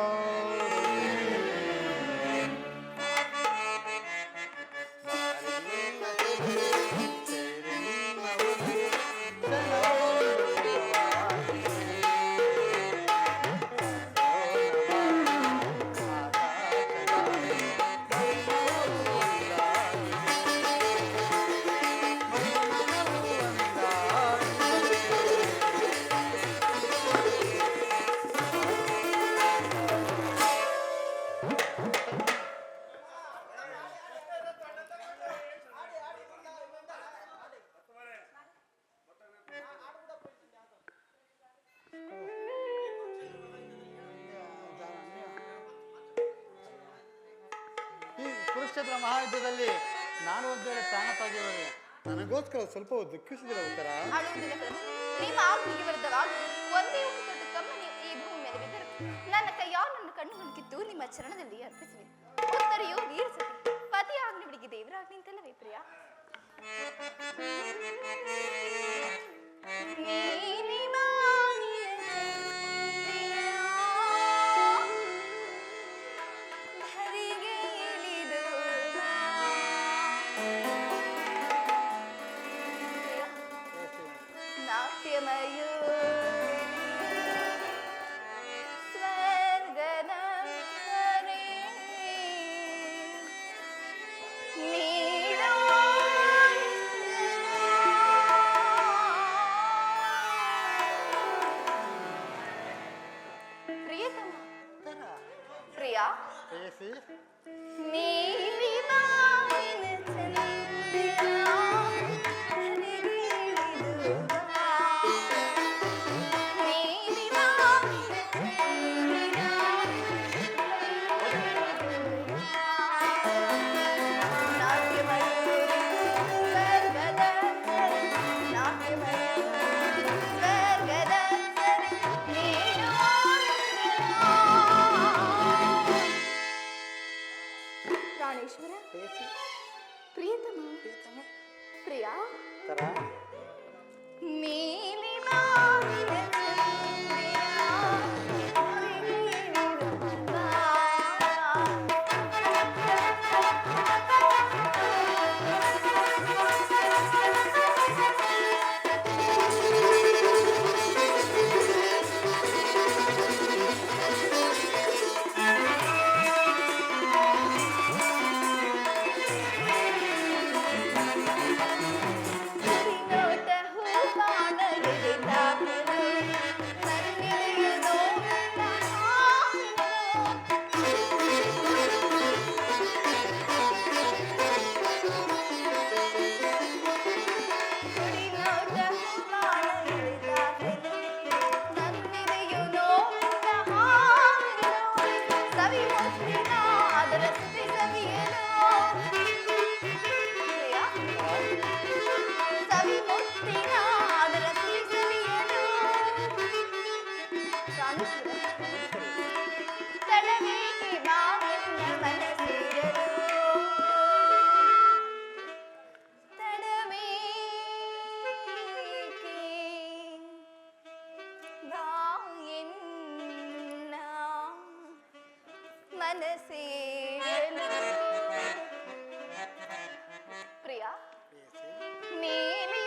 ಈ ಕುರುಕ್ಷೇತ್ರ ಮಹಾಯುದ್ಧದಲ್ಲಿ ನಾನು ಒಂದು ವೇಳೆ ಪ್ರಾಣ ತಾಗಿರುವೆ ನನಗೋಸ್ಕರ ಸ್ವಲ್ಪ ದುಃಖಿಸಿದಿರ ಉತ್ತರ. ಅಳುವುದಿಲ್ಲ ಪ್ರಭು. ನಿಮ್ಮ ಆಜ್ಞೆಗೆ ವಿರುದ್ಧವಾಗಿ ಒಂದೇ ಒಂದು ದೊಡ್ಡ ಕಮ್ಮನಿ ಈ ಭೂಮಿ ಮೇಲೆ ಬಿದ್ದರು ನನ್ನ ಕೈಯಾರು ನನ್ನ ಕಣ್ಣು ಕಿತ್ತು ನಿಮ್ಮ ಚರಣದಲ್ಲಿ ಅರ್ಪಿಸುವೆ. ಉತ್ತರೆಯು ವೀರಿಸದೆ ಪತಿ ಆಜ್ಞೆಗಳಿಗೆ ದೇವರಾಜ್ಞೆ ಅಂತಲ್ಲವೇ ಪ್ರಿಯ? ಪ್ರೇಯಸಿ, ಪ್ರಾಣೇಶ್ವರ, ಪ್ರಿಯತಮ, ಪ್ರಿಯ ಮನಸೇರಲು ಪ್ರಿಯ ನೀಲಿ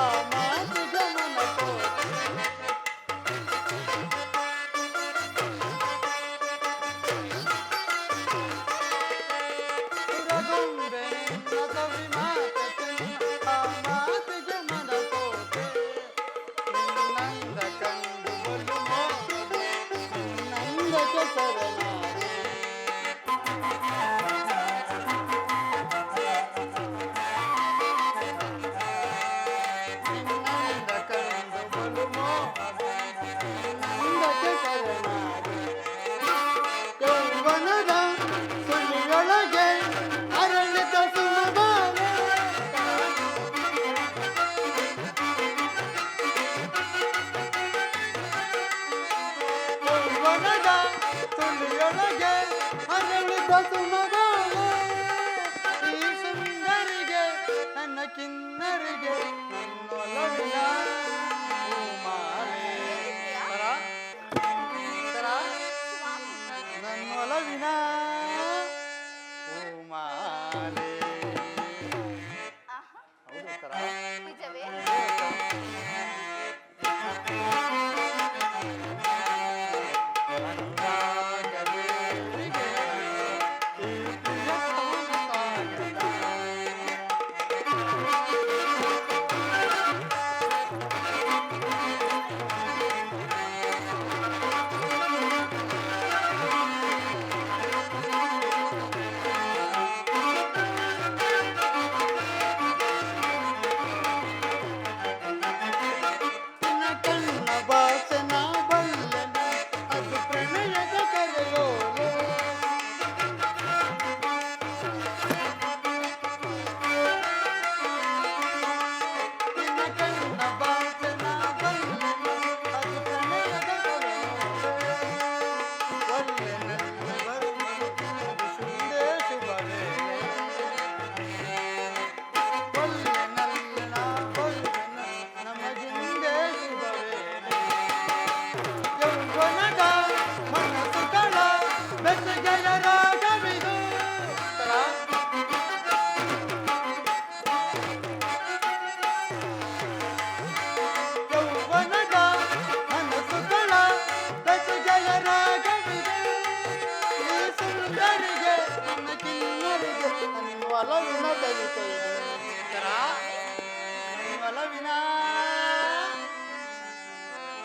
ಆ ಮಾತಿಗೆ ಮನ ಸೋತೆ. ಸುರಗೊಂಬೆ ನಸವಿ ಮಾತೆನ್ನ ಆ ಮಾತಿಗೆ ಮನ ಸೋತೆ. ನಿನ್ನಂದ ಕಂಡು ಬಲು ಮೋಹದೆ, ನಿನ್ನಂದಕ್ಕೆ ಶರಣಾದೆ. ನಿನ್ನಂದ ಕಂಡು ಬಲು ಮೋಹದೆ, ನಿನ್ನಂದಕ್ಕೆ ಶರಣಾದೆ. ಯೌವನದ ಸುಳಿಯೊಳಗೆ ಅರಳಿದ ಸುಮಬಾಲೆ. ಯೌವನದ ಸುಳಿಯೊಳಗೆ ಅರಳಿದ ಸುಮಬಾಲೆ. ಈ ಸುಂದರಿಗೆ ನನ್ನ ಕಿನ್ನರಿಗೆ ನನ್ನೊಲವಿನ ಹೂಮಾಲೆ. ಸರ ನನ್ನೊಲವಿನ ಹೂಮಾಲೆ. ಆಹಾ ಹೌದು ಸರ. ನಿಜವೇ ಅನುರಾಗದೇವಿಗೆ ಈ ಪ್ರಿಯತಮ ಸಾಗರ. ನಿನ್ನ ಕಣ್ಣ ಭಾಷೆ ನಾ ಬಲ್ಲೆನು, ಅದು ಪ್ರಣಯದ ಕರೆಯೋಲೆ. ನಿನ್ನ ಕಣ್ಣ ಭಾಷೆ ನಾ ಬಲ್ಲೆನು, ಅದು ಪ್ರಣಯದ ಕರೆಯೋಲೆ. ಒಲ್ಲೆನಲ್ಲ ಬರುವನು, ಅದು ಶುಂಠೆ ಶುಭ ವೇಳೆ. ಒಲ್ಲೆನಲ್ಲ ನಾ ಬರುವೆನು, ನಮಗಿಂದೇ ಶುಭ ವೇಳೆ. ಯೌವನದ ಮನಸ್ಸುಗಳ ಬೆಸುಗೆಯ ರಾಗವಿದು. ಯೌವನದ ಮನಸ್ಸುಗಳ ಬೆಸುಗೆಯ ರಾಗವಿದು. ಈ ಸುಂದರಿಗೆ ನನ್ನ ಕಿನ್ನರಿಗೆ ನನ್ನ ಒಲವಿನ ಕವಿತೆ ಇದು. ನನ್ನ ಒಲವಿನ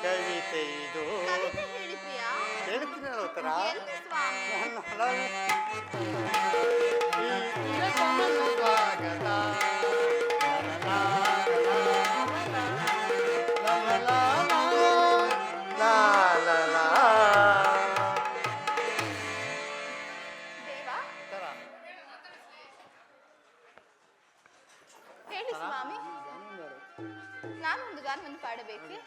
ಕವಿತೆ ಇದು. ಕವಿತೆ ಹೇಳಿ ಪ್ರಿಯಾ ಹೇಳ್ತೀನಿ ಉತ್ತರ. ಎಲ್ಲಿ ಸ್ವಾಮಿ ನನ್ನ ಒಲವಿನ ಈ ಪ್ರಿಯತಮನ ಸ್ವಾಗತ. ಲಾ ಲಾ ಲಾ ಲಾ ಲಾ ಲಾ. ದೇವಾ ಸರ, ಹೇಳಿ ಸ್ವಾಮಿ ನಾನೊಂದು ಗಾನವನ್ನು ಪಾಡಬೇಕೆ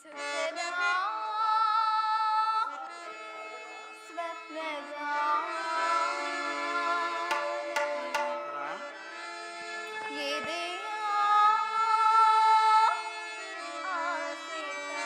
ಸುಖದ ಸ್ವಪ್ನದ ಎದೆಯ ಆಸೆಯ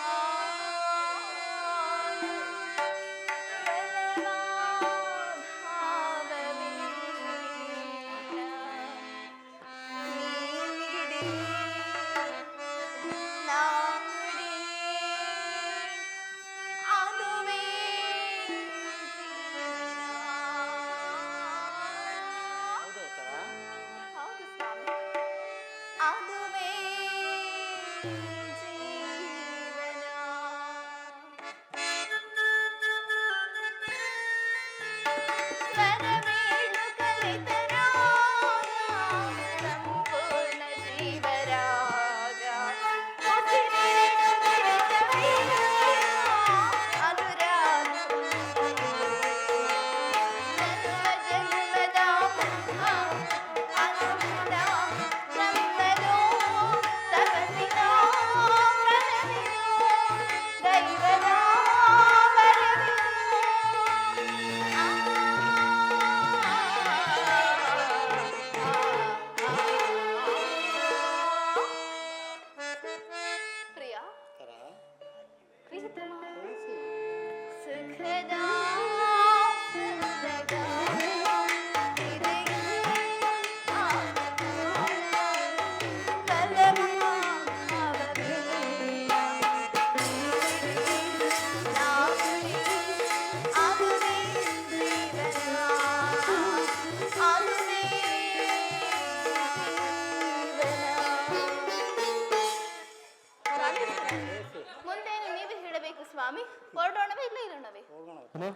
ಅಣ್ಣ